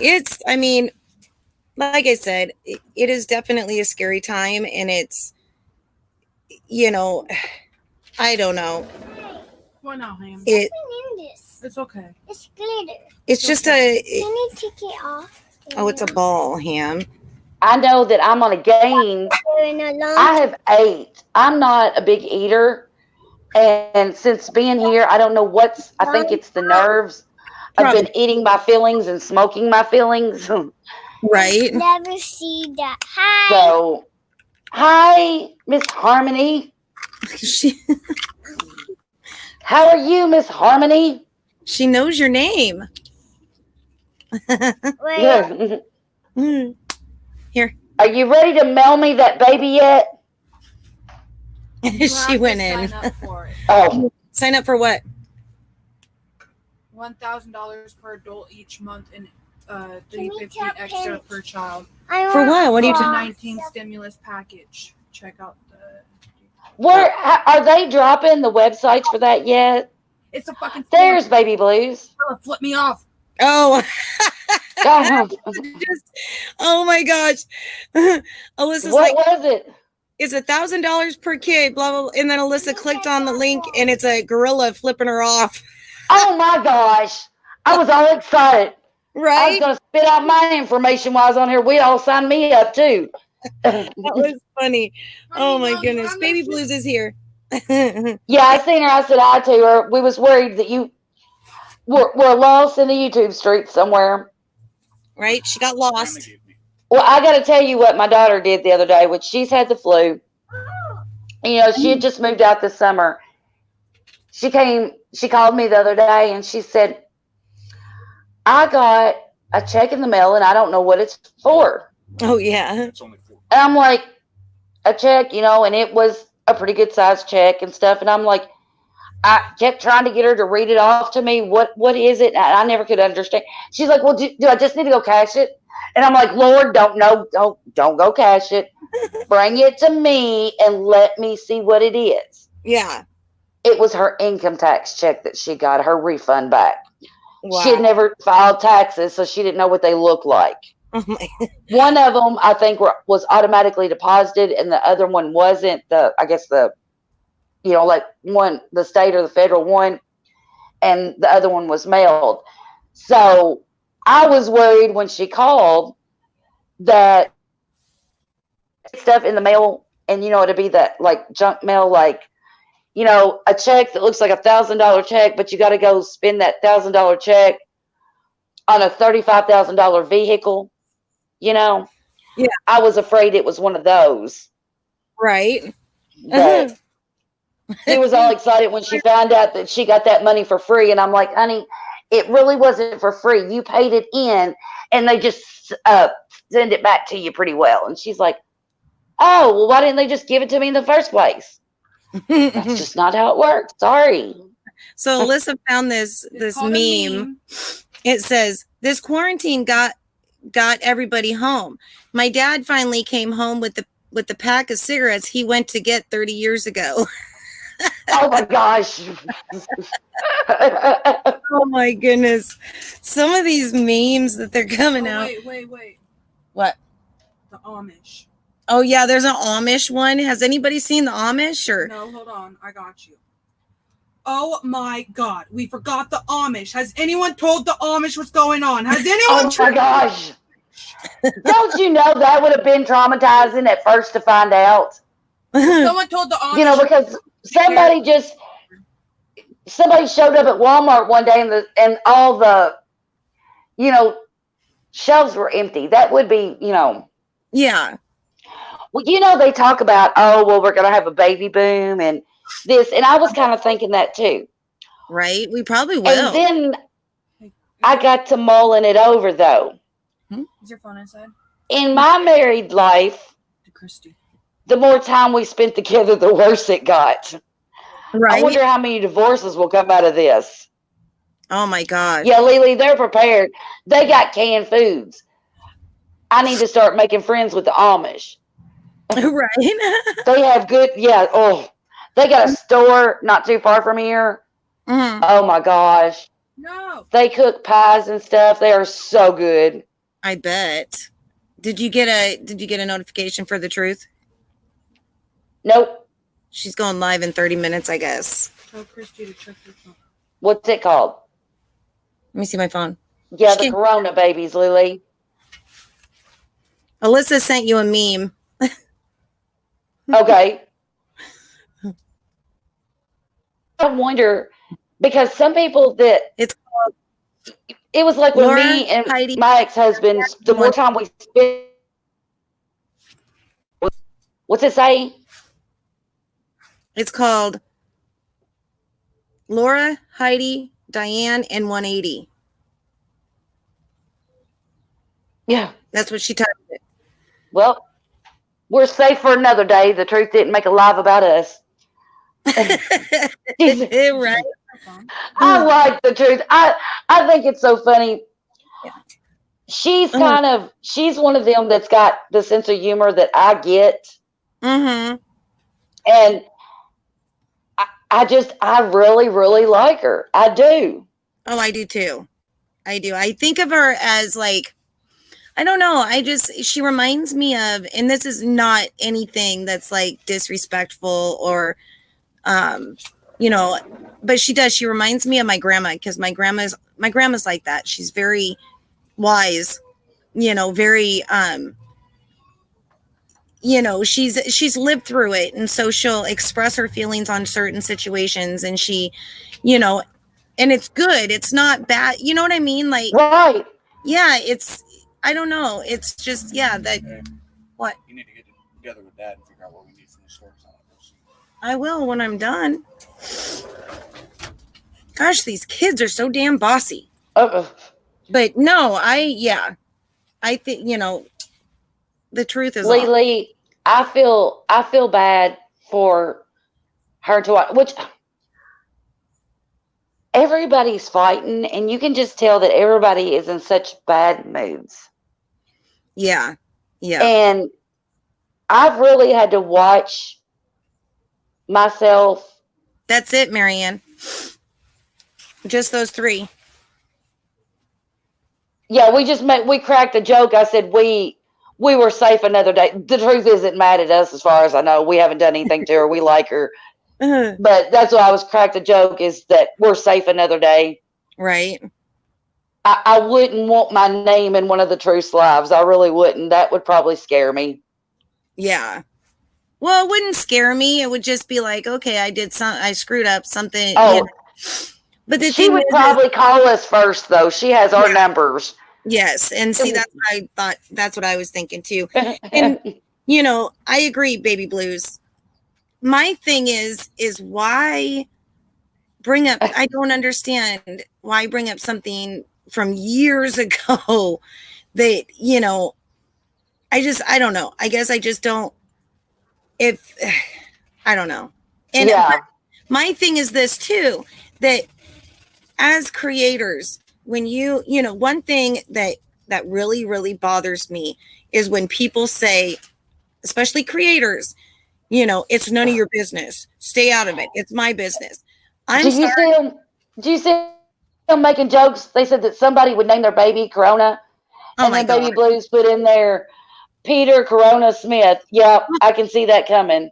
like I said, it is definitely a scary time, and it's, I don't know. What now, Ham? It's okay. It's glitter. It's just Can you take it off? it's a ball, Ham. I know that I'm on a gain. I have 8. I'm not a big eater. And since being here, I don't know I think it's the nerves. I've been eating my feelings and smoking my feelings. Right. Never see that. Hi. So, hi, Miss Harmony. How are you, Miss Harmony? She knows your name. Wait. Here. Are you ready to mail me that baby yet? She went in. Sign up for it. Oh. Sign up for what? $1,000 per adult each month, and $350 extra per child. For what? What are you talking? talking? COVID-19 stimulus package. check out the. Where are they dropping the websites for that yet? It's a fucking. There's Baby Blues. Flip me off. Oh. God. Oh my gosh. Alyssa's What like, was it? it's $1,000 per kid, blah, blah, blah. And then Alyssa clicked on the link and it's a gorilla flipping her off. Oh my gosh. I was all excited. I was Right? going to spit out my information while I was on here. We all signed me up too. That was funny. Oh my goodness. Baby Blues is here. Yeah, I seen her. I said hi to her. We was worried that you were lost in the YouTube streets somewhere. Right? She got lost. Well, I got to tell you what my daughter did the other day, when she's had the flu. You know, she had just moved out this summer. She called me the other day and she said, I got a check in the mail and I don't know what it's for. Oh, yeah. It's only 4. And I'm like, a check, you know, and it was a pretty good size check and stuff. And I'm like, I kept trying to get her to read it off to me. What is it? And I never could understand. She's like, well, do I just need to go cash it? And I'm like, Lord, don't go cash it. Bring it to me and let me see what it is. Yeah. It was her income tax check that she got, her refund back. Wow. She had never filed taxes, so she didn't know what they looked like. Oh my. One of them, I think, was automatically deposited, and the other one wasn't. The state or the federal one, and the other one was mailed. So I was worried when she called that stuff in the mail, and it'd be that like junk mail, like a check that looks like $1,000 check, but you got to go spend that $1,000 check on a $35,000 vehicle. Yeah, I was afraid it was one of those. Right. But she was all excited when she found out that she got that money for free, and I'm like, honey, it really wasn't for free. You paid it in, and they just send it back to you pretty well. And she's like, oh, well, why didn't they just give it to me in the first place? That's just not how it works. Sorry. So Alyssa found this meme. It says, this quarantine got everybody home. My dad finally came home with the pack of cigarettes he went to get 30 years ago. Oh my gosh. Oh my goodness. Some of these memes that they're coming out. Wait. What? The Amish. Oh yeah, there's an Amish one. Has anybody seen the Amish or? No, hold on. I got you. Oh my God. We forgot the Amish. Has anyone told the Amish what's going on? Has anyone? Oh my gosh. Don't you know that would have been traumatizing at first to find out? Someone told the Amish. Because somebody showed up at Walmart one day and all the, shelves were empty. That would be, Yeah. Well, they talk about, we're going to have a baby boom and this. And I was kind of thinking that too. Right. We probably will. And then I got to mulling it over though. Is your phone inside? In my married life, To Christy. the more time we spent together, the worse it got. Right. I wonder how many divorces will come out of this. Oh my God. Yeah, Lily, they're prepared. They got canned foods. I need to start making friends with the Amish. Right. They have good, they got a store not too far from here. Mhm. Oh my gosh. No. They cook pies and stuff. They are so good. I bet. Did you get a notification for the truth? Nope. She's going live in 30 minutes, I guess. Tell Christy to check your phone. What's it called? Let me see my phone. Yeah, She the can- Corona babies, Lily. Alyssa sent you a meme. Okay. I wonder, because some people that It's it was like when Laura, me and Heidi, my ex-husband, the more time we spent. What's it say? It's called Laura, Heidi, Diane, and 180. Yeah. That's what she typed it. Well, we're safe for another day. The truth didn't make a live about us. Right. I like the truth. I think it's so funny. She's one of them that's got the sense of humor that I get. Mm-hmm. And I really, really like her. I do. Oh, I do too. I do. I think of her as like, I don't know. She reminds me of, and this is not anything that's like disrespectful or, you know, but she reminds me of my grandma, because my grandma's like that. She's very wise, you know, very, you know, she's lived through it. And so she'll express her feelings on certain situations, and she, you know, and it's good. It's not bad. You know what I mean? Like, right. Yeah, I don't know. It's just, yeah, that, what? You need to get together with Dad and figure out what we need from the store. I will when I'm done. Gosh, these kids are so damn bossy. But no, I think, you know, the truth is, Lee, I feel bad for her to watch, which everybody's fighting, and you can just tell that everybody is in such bad moods. Yeah. Yeah. And I've really had to watch myself. That's it, Marianne. Just those three. Yeah, we cracked a joke. I said we were safe another day. The truth isn't mad at us, as far as I know. We haven't done anything to her. We like her. But that's why I was cracked a joke, is that we're safe another day. Right. I wouldn't want my name in one of the Truth's lives. I really wouldn't. That would probably scare me. Yeah. Well, it wouldn't scare me. It would just be like, okay, I screwed up something. Oh, you know. But she would probably call us first, though. She has our numbers. Yes. And see, that's what I was thinking too. And, you know, I agree, Baby Blues. My thing is why bring up, I don't understand why bring up something from years ago that, you know, I don't know. I guess I just don't, I don't know. And my thing is this too, that as creators, when you know, one thing that really, really bothers me is when people say, especially creators, you know, it's none of your business. Stay out of it. It's my business. Do you see them making jokes? They said that somebody would name their baby Corona. And then Baby Blues put in there Peter Corona Smith. Yep, I can see that coming.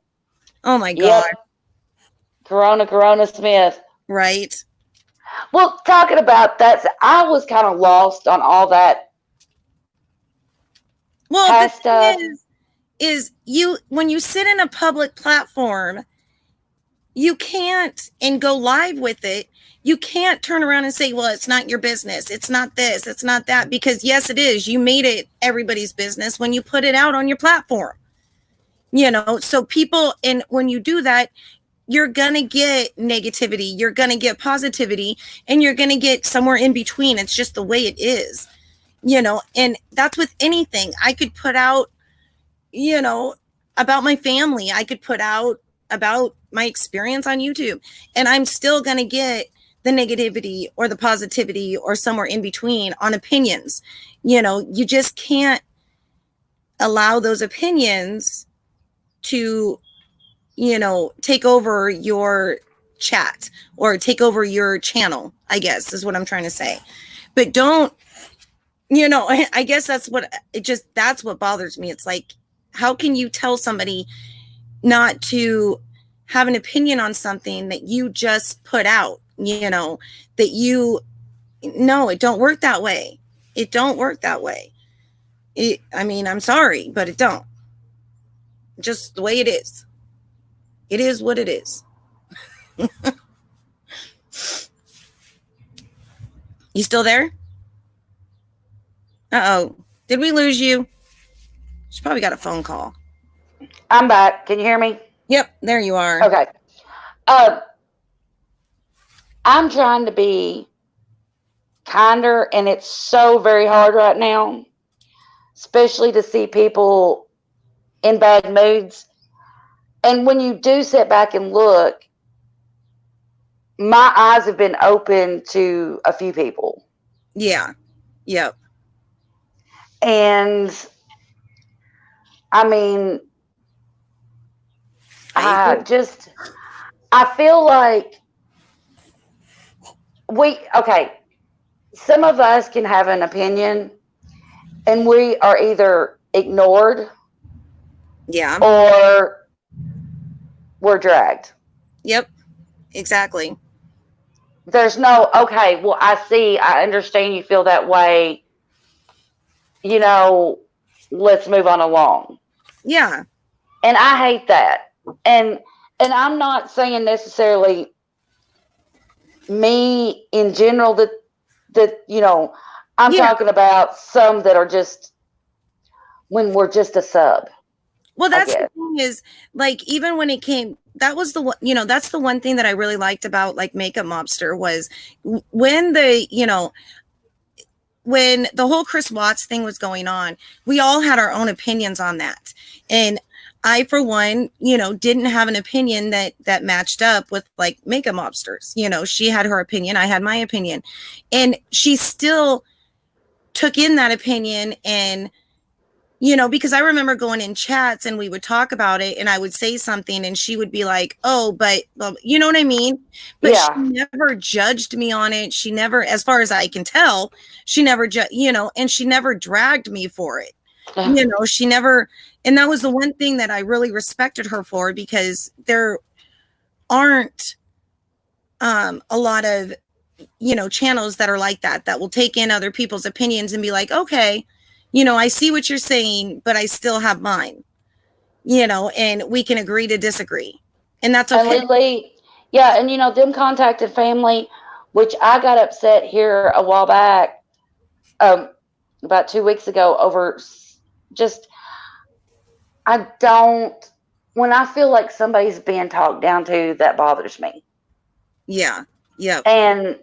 Oh my God. Yep. Corona Smith. Right. Well, talking about that, I was kind of lost on all that. Well, the thing is when you sit in a public platform, you can't, and go live with it, you can't turn around and say, well, it's not your business. It's not this, it's not that, because yes, it is. You made it everybody's business when you put it out on your platform, you know, so people, and when you do that, you're going to get negativity, you're going to get positivity, and you're going to get somewhere in between. It's just the way it is, you know, and that's with anything. I could put out, you know, about my family. I could put out about my experience on YouTube, and I'm still going to get the negativity or the positivity or somewhere in between on opinions. You know, you just can't allow those opinions to, you know, take over your chat or take over your channel, I guess is what I'm trying to say. But don't, you know, I guess that's what bothers me. It's like, how can you tell somebody not to have an opinion on something that you just put out, you know, no, it don't work that way. It don't work that way. I mean, I'm sorry, but it don't. Just the way it is. It is what it is. You still there? Uh-oh. Did we lose you? She probably got a phone call. I'm back. Can you hear me? Yep, there you are. Okay. I'm trying to be kinder, and it's so very hard right now, especially to see people in bad moods. And when you do sit back and look, my eyes have been open to a few people. Yeah. Yep. And I mean, I feel like some of us can have an opinion and we are either ignored Yeah. or we're dragged. Yep. Exactly. There's no, okay, well, I understand you feel that way. Let's move on along. Yeah. And I hate that. And I'm not saying necessarily me in general that I'm talking about some that are just when we're just a sub. Well, that's the thing is, like, even when it came, that was the one, that's the one thing that I really liked about like Makeup Mobster was when when the whole Chris Watts thing was going on, we all had our own opinions on that. And I, for one, didn't have an opinion that matched up with like Makeup Mobsters. She had her opinion. I had my opinion. And she still took in that opinion. And, because I remember going in chats and we would talk about it and I would say something and she would be like, oh, but you know what I mean? But she never judged me on it. She never, as far as I can tell, she never, and she never dragged me for it. She never, and that was the one thing that I really respected her for, because there aren't a lot of, channels that are like that will take in other people's opinions and be like, okay, I see what you're saying, but I still have mine, and we can agree to disagree. And that's okay. And them contacted family, which I got upset here a while back, about 2 weeks ago over when I feel like somebody's being talked down to, that bothers me. Yeah. Yeah. And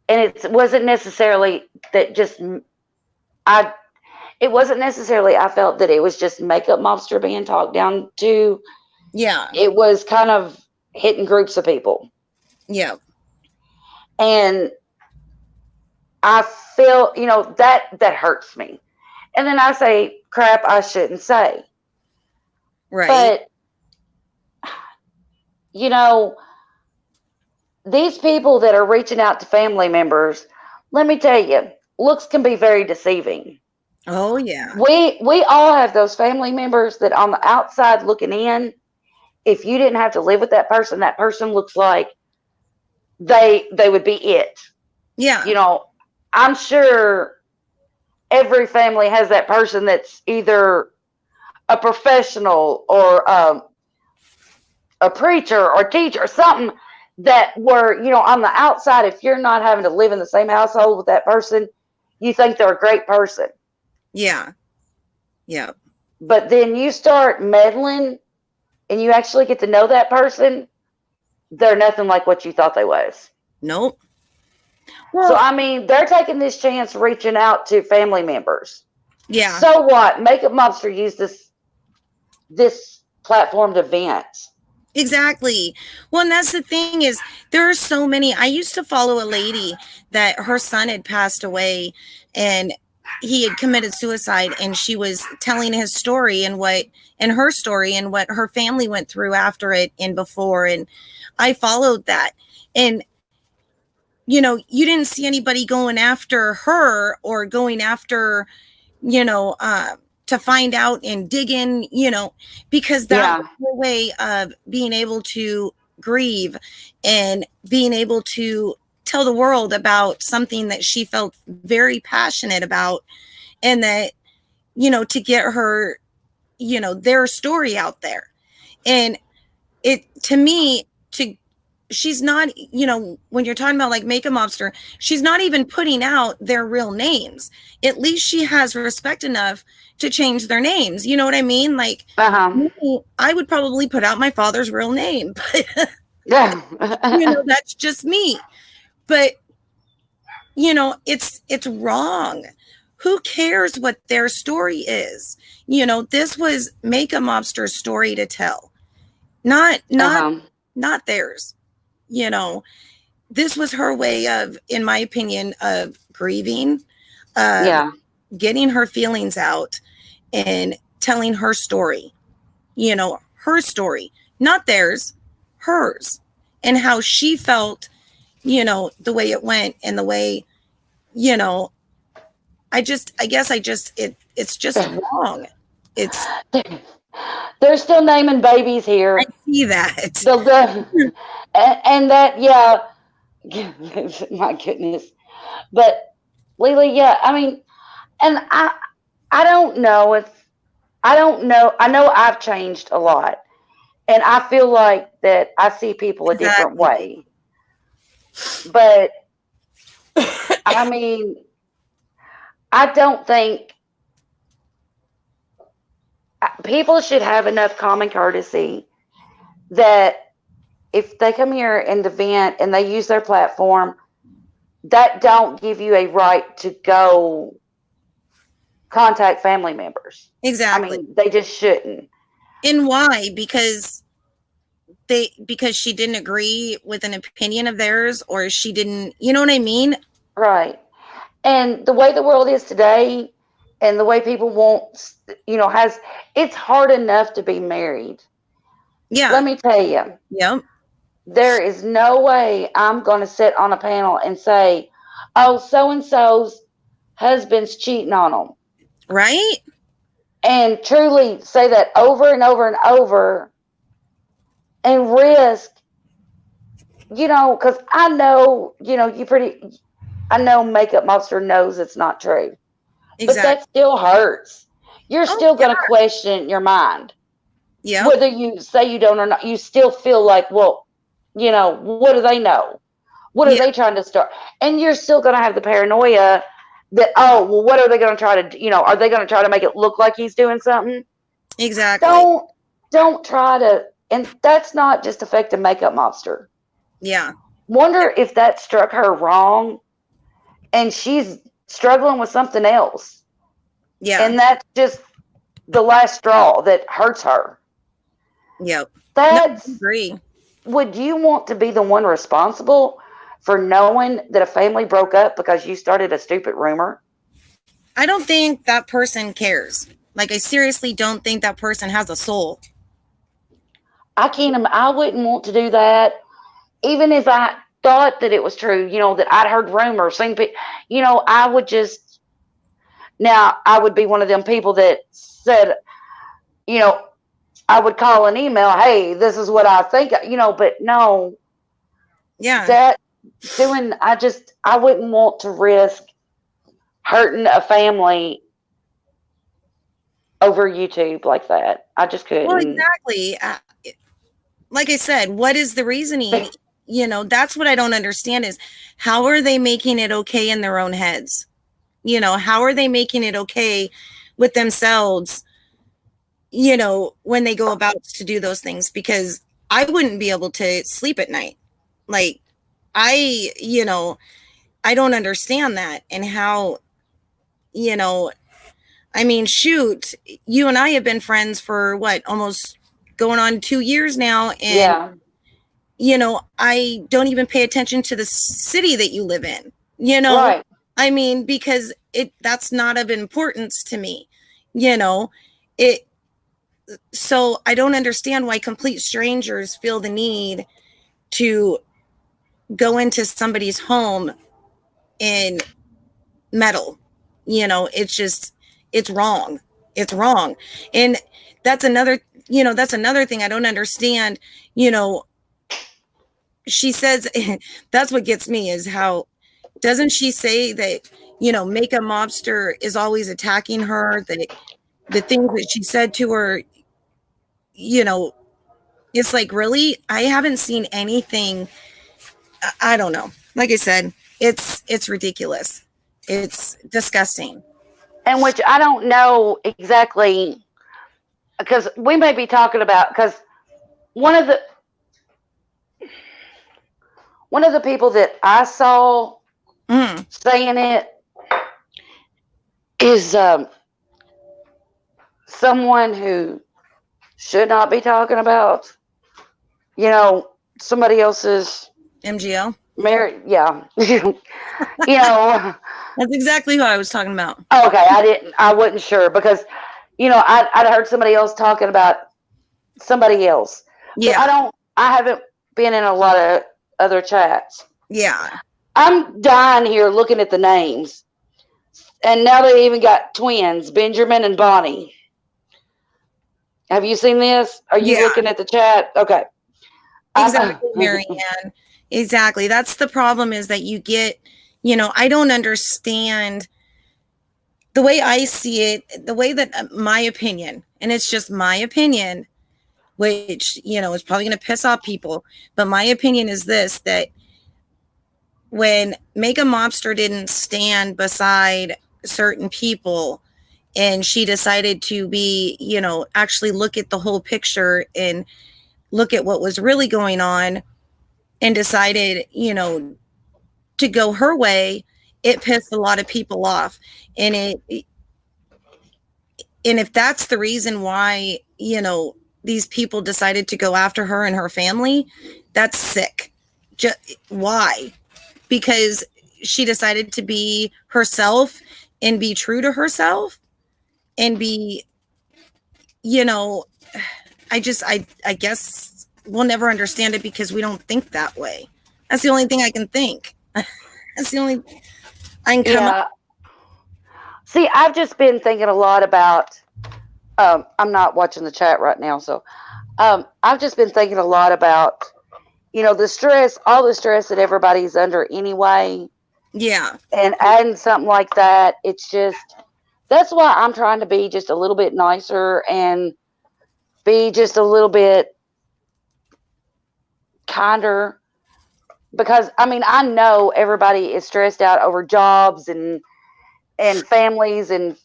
it wasn't necessarily that it wasn't necessarily, I felt that it was just Makeup Mobster being talked down to. Yeah. It was kind of hitting groups of people. Yeah. And I feel, that hurts me. And then I say crap I shouldn't say. Right. But, these people that are reaching out to family members, let me tell you, looks can be very deceiving. Oh, yeah. We all have those family members that on the outside looking in, if you didn't have to live with that person looks like they would be it. Yeah. I'm sure every family has that person that's either a professional or a preacher or teacher or something that were, on the outside, if you're not having to live in the same household with that person, you think they're a great person. Yeah. Yeah. But then you start meddling and you actually get to know that person, they're nothing like what you thought they was. Nope. Well, so, they're taking this chance reaching out to family members. Yeah. So what? Makeup Mobster used this platform to vent. Exactly. Well, and that's the thing is there are so many. I used to follow a lady that her son had passed away and he had committed suicide, and she was telling his story and her story and what her family went through after it and before. And I followed that. And, you didn't see anybody going after her or going after, to find out and dig in, because that's the way of being able to grieve and being able to tell the world about something that she felt very passionate about, and that, to get her, their story out there. And to me, she's not, when you're talking about like Makeup Mobster, she's not even putting out their real names. At least she has respect enough to change their names. You know what I mean? Like, I would probably put out my father's real name, but that's just me. But, it's wrong. Who cares what their story is? This was Makeup Mobster's story to tell, not theirs. This was her way of, in my opinion, of grieving, getting her feelings out and telling her story, her story, not theirs, hers, and how she felt, you know, the way it went and the way, you know, it's just wrong. They're still naming babies here. I see that. And that, yeah, my goodness. But Lily, yeah, I mean, and I don't know I know I've changed a lot, and I feel like that I see people a different way. But I mean, I don't think people should have enough common courtesy that if they come here and vent and they use their platform, that don't give you a right to go contact family members. Exactly. I mean, they just shouldn't. And why? Because she didn't agree with an opinion of theirs, or she didn't, you know what I mean? Right. And the way the world is today and the way people want, you know, it's hard enough to be married. Yeah. Let me tell you. Yep. There is no way I'm going to sit on a panel and say, oh, so-and-so's husband's cheating on them. Right. And truly say that over and over and over and risk, you know, because I know, you know, I know Makeup Monster knows it's not true. Exactly. But that still hurts. You're still going to question your mind. Yeah. Whether you say you don't or not, you still feel like, well, you know, what do they know? What are they trying to start? And you're still going to have the paranoia that, oh, well, what are they going to try to, you know, are they going to try to make it look like he's doing something? Exactly. Don't try to, and that's not just affecting Makeup Monster. Yeah. Wonder if that struck her wrong and she's struggling with something else. Yeah. And that's just the last straw that hurts her. Yep. That's, I agree. Would you want to be the one responsible for knowing that a family broke up because you started a stupid rumor? I don't think that person cares. Like, I seriously don't think that person has a soul. I wouldn't want to do that. Even if I thought that it was true, you know, that I'd heard rumors, you know, I would be one of them people that said, you know, I would call an email, hey, this is what I think, you know, but no. Yeah. I wouldn't want to risk hurting a family over YouTube like that. I just couldn't. Well, exactly. Like I said, what is the reasoning? You know, that's what I don't understand is how are they making it okay in their own heads? You know, how are they making it okay with themselves, you know, when they go about to do those things? Because I wouldn't be able to sleep at night. Like, I don't understand that. And how, you know, I mean, shoot, you and I have been friends for what, almost going on 2 years now. And, you know, I don't even pay attention to the city that you live in, you know, right. I mean, because that's not of importance to me, you know, so I don't understand why complete strangers feel the need to go into somebody's home and meddle. You know, it's wrong. It's wrong. And that's another thing I don't understand. You know, she says, that's what gets me is how, doesn't she say that, you know, Makeup Mobster is always attacking her, that the things that she said to her, you know, it's like, really? I haven't seen anything. I don't know. Like I said, it's ridiculous. It's disgusting. And which I don't know exactly, because we may be talking about, because one of the people that I saw saying it is someone who should not be talking about, you know, somebody else's MGL. Married, yeah. You know, that's exactly who I was talking about. Okay, I wasn't sure because, you know, I'd heard somebody else talking about somebody else. But Yeah. I haven't been in a lot of other chats. Yeah. I'm dying here looking at the names. And now they even got twins, Benjamin and Bonnie. Have you seen this? Are you looking at the chat? Okay. Exactly, Marianne. Exactly. That's the problem, is that you get, I don't understand the way I see it, the way that my opinion, and it's just my opinion, which, is probably going to piss off people. But my opinion is this, that when Mega Mobster didn't stand beside certain people and she decided to be, actually look at the whole picture and look at what was really going on and decided, to go her way, it pissed a lot of people off. And if that's the reason why, these people decided to go after her and her family, that's sick. Why? Because she decided to be herself and be true to herself and be, I guess we'll never understand it because we don't think that way. That's the only thing I can think. That's the only I can come up. See, I've just been thinking a lot about, I'm not watching the chat right now, so I've just been thinking a lot about, the stress, all the stress that everybody's under anyway. Yeah. And adding something like that, it's just, that's why I'm trying to be just a little bit nicer and be just a little bit kinder. Because, I know everybody is stressed out over jobs and families and,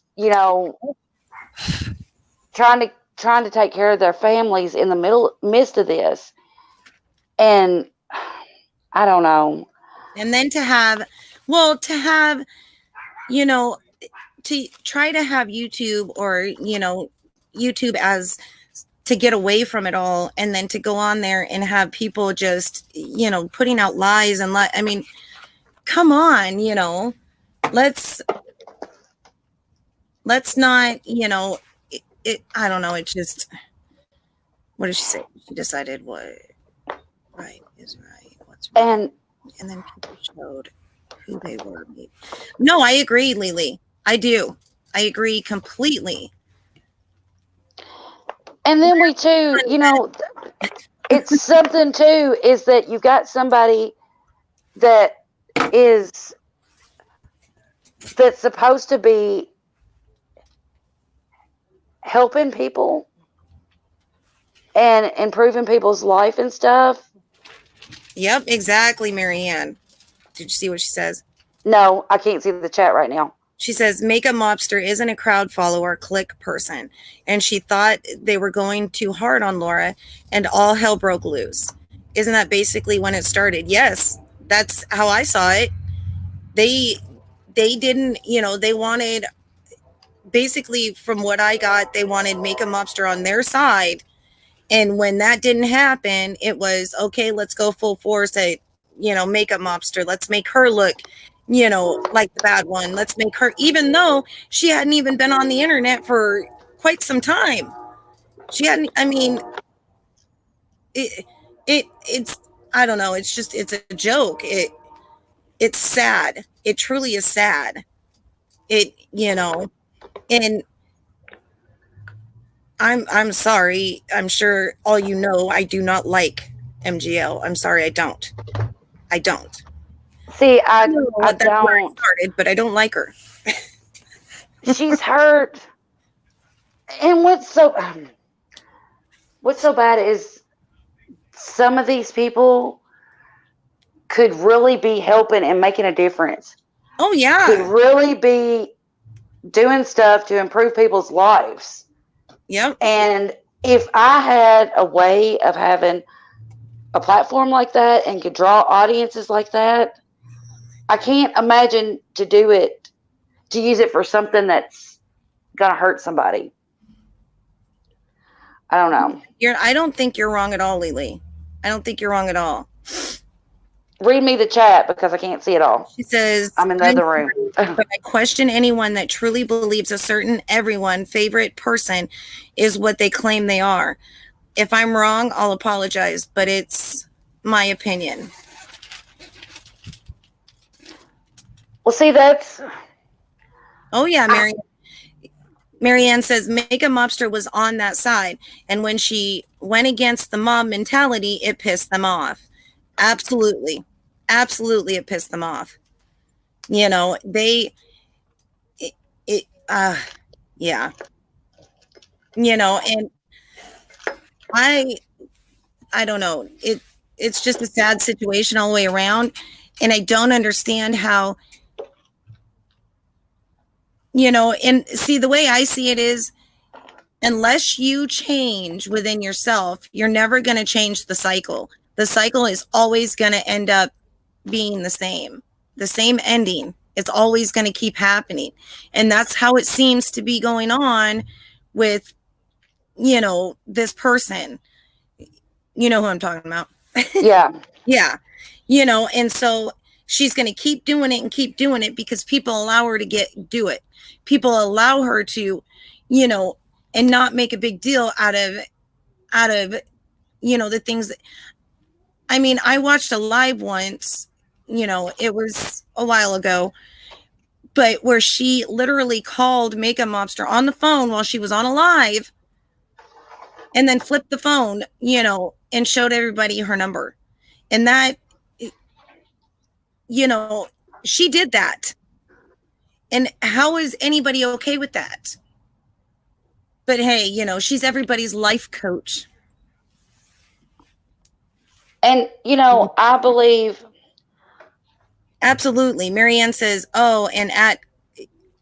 trying to take care of their families in the midst of this. And I don't know. And then to try to have YouTube or, YouTube as to get away from it all, and then to go on there and have people just, putting out lies and come on, let's not, I don't know. It just, what did she say? She decided what right is right, what's right. And then people showed who they were. No, I agree, Lily. I do. I agree completely. And then we too, it's something too, is that you've got somebody that's supposed to be helping people and improving people's life and stuff. Yep, exactly, Marianne. Did you see what she says? No, I can't see the chat right now. She says, Makeup Mobster isn't a crowd follower, click person. And she thought they were going too hard on Laura and all hell broke loose. Isn't that basically when it started? Yes, that's how I saw it. They didn't, they wanted, basically from what I got, they wanted Makeup Mobster on their side. And when that didn't happen, it was, okay, let's go full force at, Makeup Mobster. Let's make her look, like the bad one. Let's make her, even though she hadn't even been on the internet for quite some time. She hadn't, it's, I don't know. It's just, it's a joke. It's sad. It truly is sad. And I'm sorry. I'm sure all I do not like MGL. I'm sorry. I don't. See, I don't. Where I started, but I don't like her. She's hurt. And what's so bad is some of these people could really be helping and making a difference. Oh, yeah. Could really be doing stuff to improve people's lives. Yep. And if I had a way of having a platform like that and could draw audiences like that, I can't imagine to use it for something that's going to hurt somebody. I don't know. I don't think you're wrong at all, Lily. I don't think you're wrong at all. Read me the chat because I can't see it all. She says, I'm in the other room. But I question anyone that truly believes a certain everyone favorite person is what they claim they are. if I'm wrong, I'll apologize, but it's my opinion. Well, see, that's. Oh yeah, Marianne says Mega Mobster was on that side, and when she went against the mob mentality, it pissed them off. Absolutely, it pissed them off. You know, yeah. You know, and I don't know. It's just a sad situation all the way around, and I don't understand how. You know, and see, the way I see it is, unless you change within yourself, you're never going to change the cycle. The cycle is always going to end up being the same ending. It's always going to keep happening. And that's how it seems to be going on with, you know, this person. You know who I'm talking about. Yeah. Yeah. You know, and so she's going to keep doing it because people allow her to do it. People allow her to, you know, and not make a big deal out of, you know, the things that, I mean, I watched a live once, you know, it was a while ago, but where she literally called Mega Mobster on the phone while she was on a live and then flipped the phone, you know, and showed everybody her number. And that, you know, she did that. And how is anybody okay with that? But hey, you know, she's everybody's life coach. And, you know, I believe. Absolutely. Marianne says, oh, and at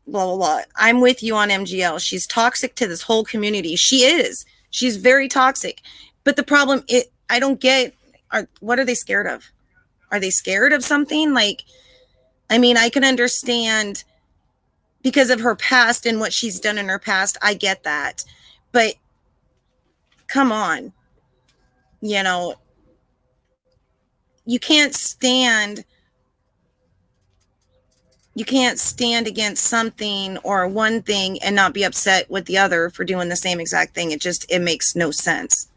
blah, blah, blah. I'm with you on MGL. She's toxic to this whole community. She is. She's very toxic. But the problem, I don't get, what are they scared of? Are they scared of something? Like, I mean, I can understand because of her past and what she's done in her past. I get that. But come on. You know, you can't stand against something or one thing and not be upset with the other for doing the same exact thing. It makes no sense.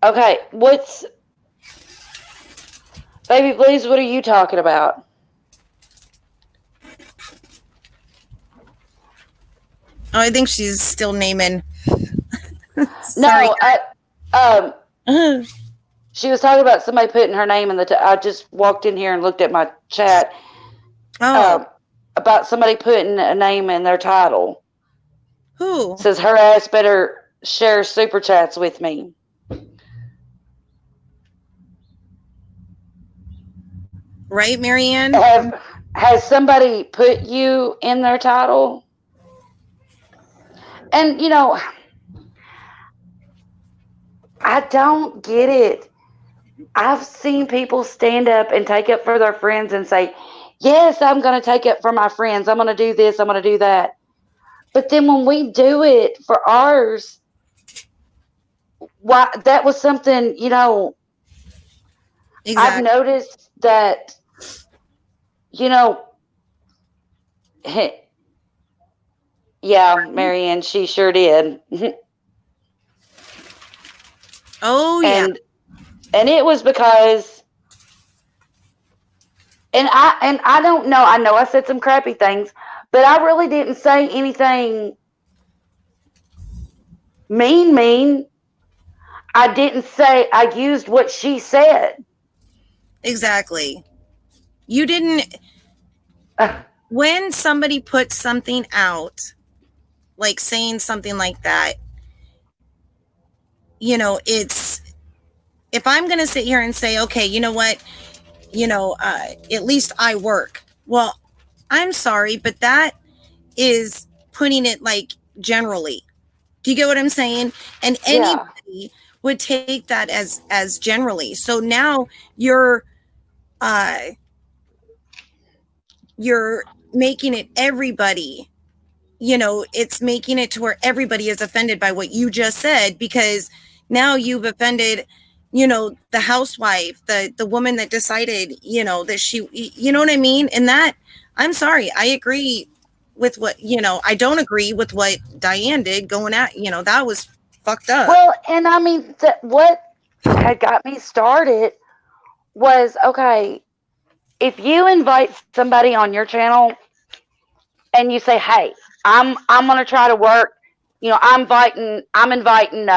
Okay, Baby Please, what are you talking about? Oh, I think she's still naming. No, she was talking about somebody putting her name in I just walked in here and looked at my chat. Oh. About somebody putting a name in their title. Who? Says her ass better share super chats with me. Right, Marianne? Has somebody put you in their title? And, you know, I don't get it. I've seen people stand up and take up for their friends and say, yes, I'm going to take up for my friends. I'm going to do this. I'm going to do that. But then when we do it for ours, that was something, you know, exactly. I've noticed that, you know, yeah, Marianne, she sure did. Oh, yeah. And it was because, and I don't know, I know I said some crappy things, but I really didn't say anything mean. I didn't say, I used what she said. Exactly. You didn't, when somebody puts something out, like saying something like that, you know, if I'm going to sit here and say, okay, you know what, you know, at least I work. Well, I'm sorry, but that is putting it like generally. Do you get what I'm saying? And anybody would take that as generally. So now you're making it everybody, you know, it's making it to where everybody is offended by what you just said, because now you've offended, you know, the housewife, the woman that decided, you know, that she, you know what I mean? And that, I'm sorry, I agree with what, you know, I don't agree with what Diane did going at, you know, that was fucked up. Well, and I mean, what had got me started was, okay, if you invite somebody on your channel and you say, hey, I'm going to try to work, I'm inviting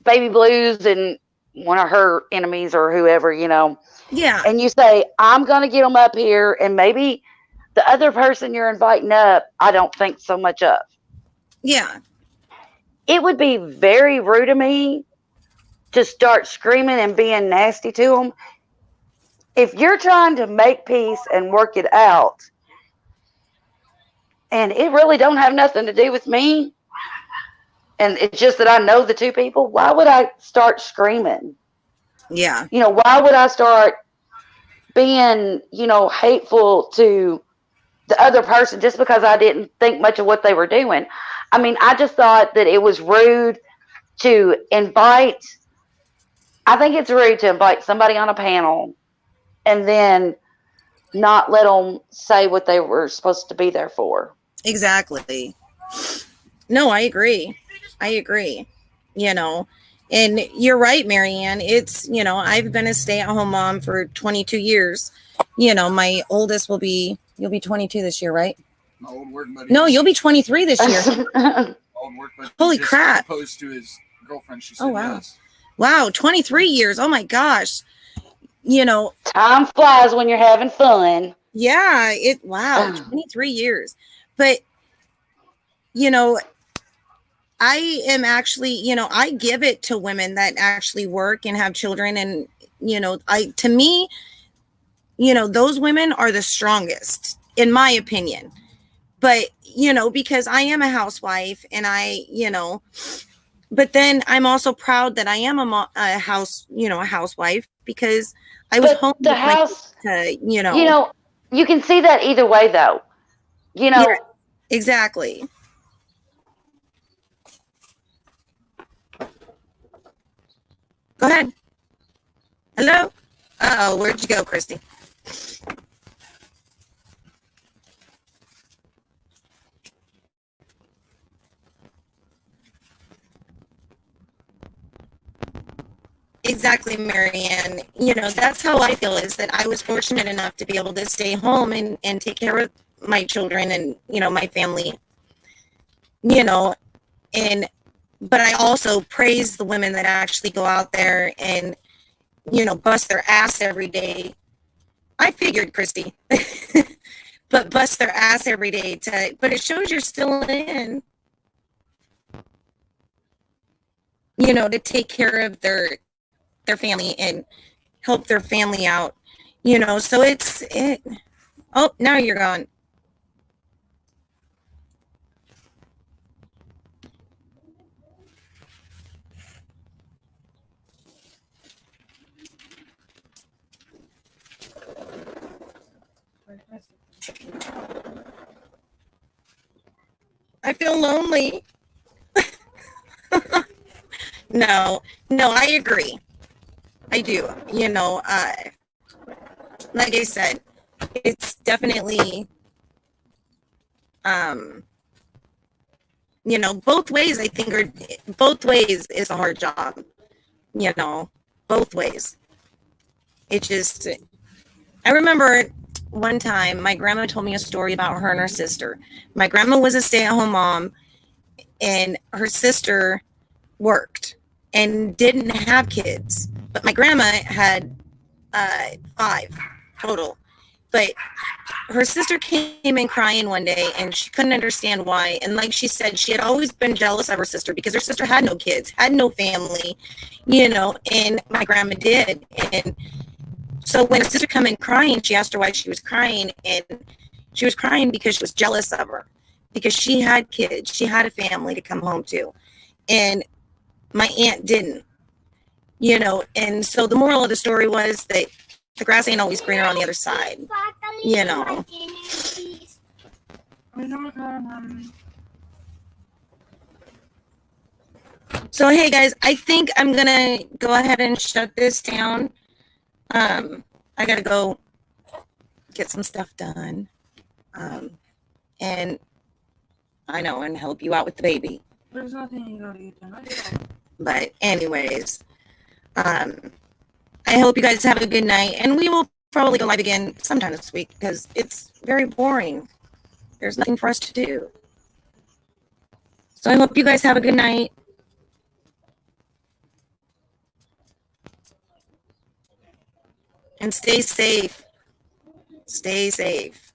Baby Blues and one of her enemies or whoever, Yeah. and you say, I'm going to get them up here, and maybe the other person you're inviting up, I don't think so much of. Yeah. It would be very rude of me to start screaming and being nasty to them. If you're trying to make peace and work it out, and it really don't have nothing to do with me, and it's just that I know the two people, why would I start screaming? Yeah. Why would I start being, hateful to the other person just because I didn't think much of what they were doing? I mean, I just thought that it was rude to invite. I think it's rude to invite somebody on a panel and then not let them say what they were supposed to be there for. Exactly. No, I agree. And you're right, Marianne. It's, I've been a stay-at-home mom for 22 years. My oldest you'll be 22 this year, right? My old work buddy. No, you'll be 23 this year. Old work buddy. Holy just crap. Proposed to his girlfriend. She said wow. yes. Wow, 23 years. Oh my gosh. Time flies when you're having fun. Yeah, 23 years. But I am actually, I give it to women that actually work and have children, and to me, those women are the strongest in my opinion. But because I am a housewife, and but then I'm also proud that I am a housewife, because I was home. The house, you can see that either way, though. Yeah, exactly. Go ahead. Hello? Uh-oh, where'd you go, Christy? Exactly, Marianne. That's how I feel, is that I was fortunate enough to be able to stay home and take care of my children and, my family, but I also praise the women that actually go out there and, bust their ass every day. I figured, Christy, but bust their ass every day but it shows you're still in, to take care of their family and help their family out, so oh, now you're gone. I feel lonely. No, I agree. I do. Like I said, it's definitely, both ways, I think, both ways is a hard job, both ways. It just, I remember one time my grandma told me a story about her and her sister. My grandma was a stay-at-home mom, and her sister worked and didn't have kids, but my grandma had 5 total. But her sister came in crying one day, and she couldn't understand why. And like she said, she had always been jealous of her sister because her sister had no kids, had no family, and my grandma did. And so when her sister came in crying, she asked her why she was crying, and she was crying because she was jealous of her, because she had kids, she had a family to come home to, and my aunt didn't, and so the moral of the story was that the grass ain't always greener on the other side, So, hey guys, I think I'm gonna go ahead and shut this down. I gotta go get some stuff done, and I know, and help you out with the baby. There's nothing you gotta eat tonight. But anyways, I hope you guys have a good night, and we will probably go live again sometime this week because it's very boring. There's nothing for us to do. So I hope you guys have a good night. And stay safe. Stay safe.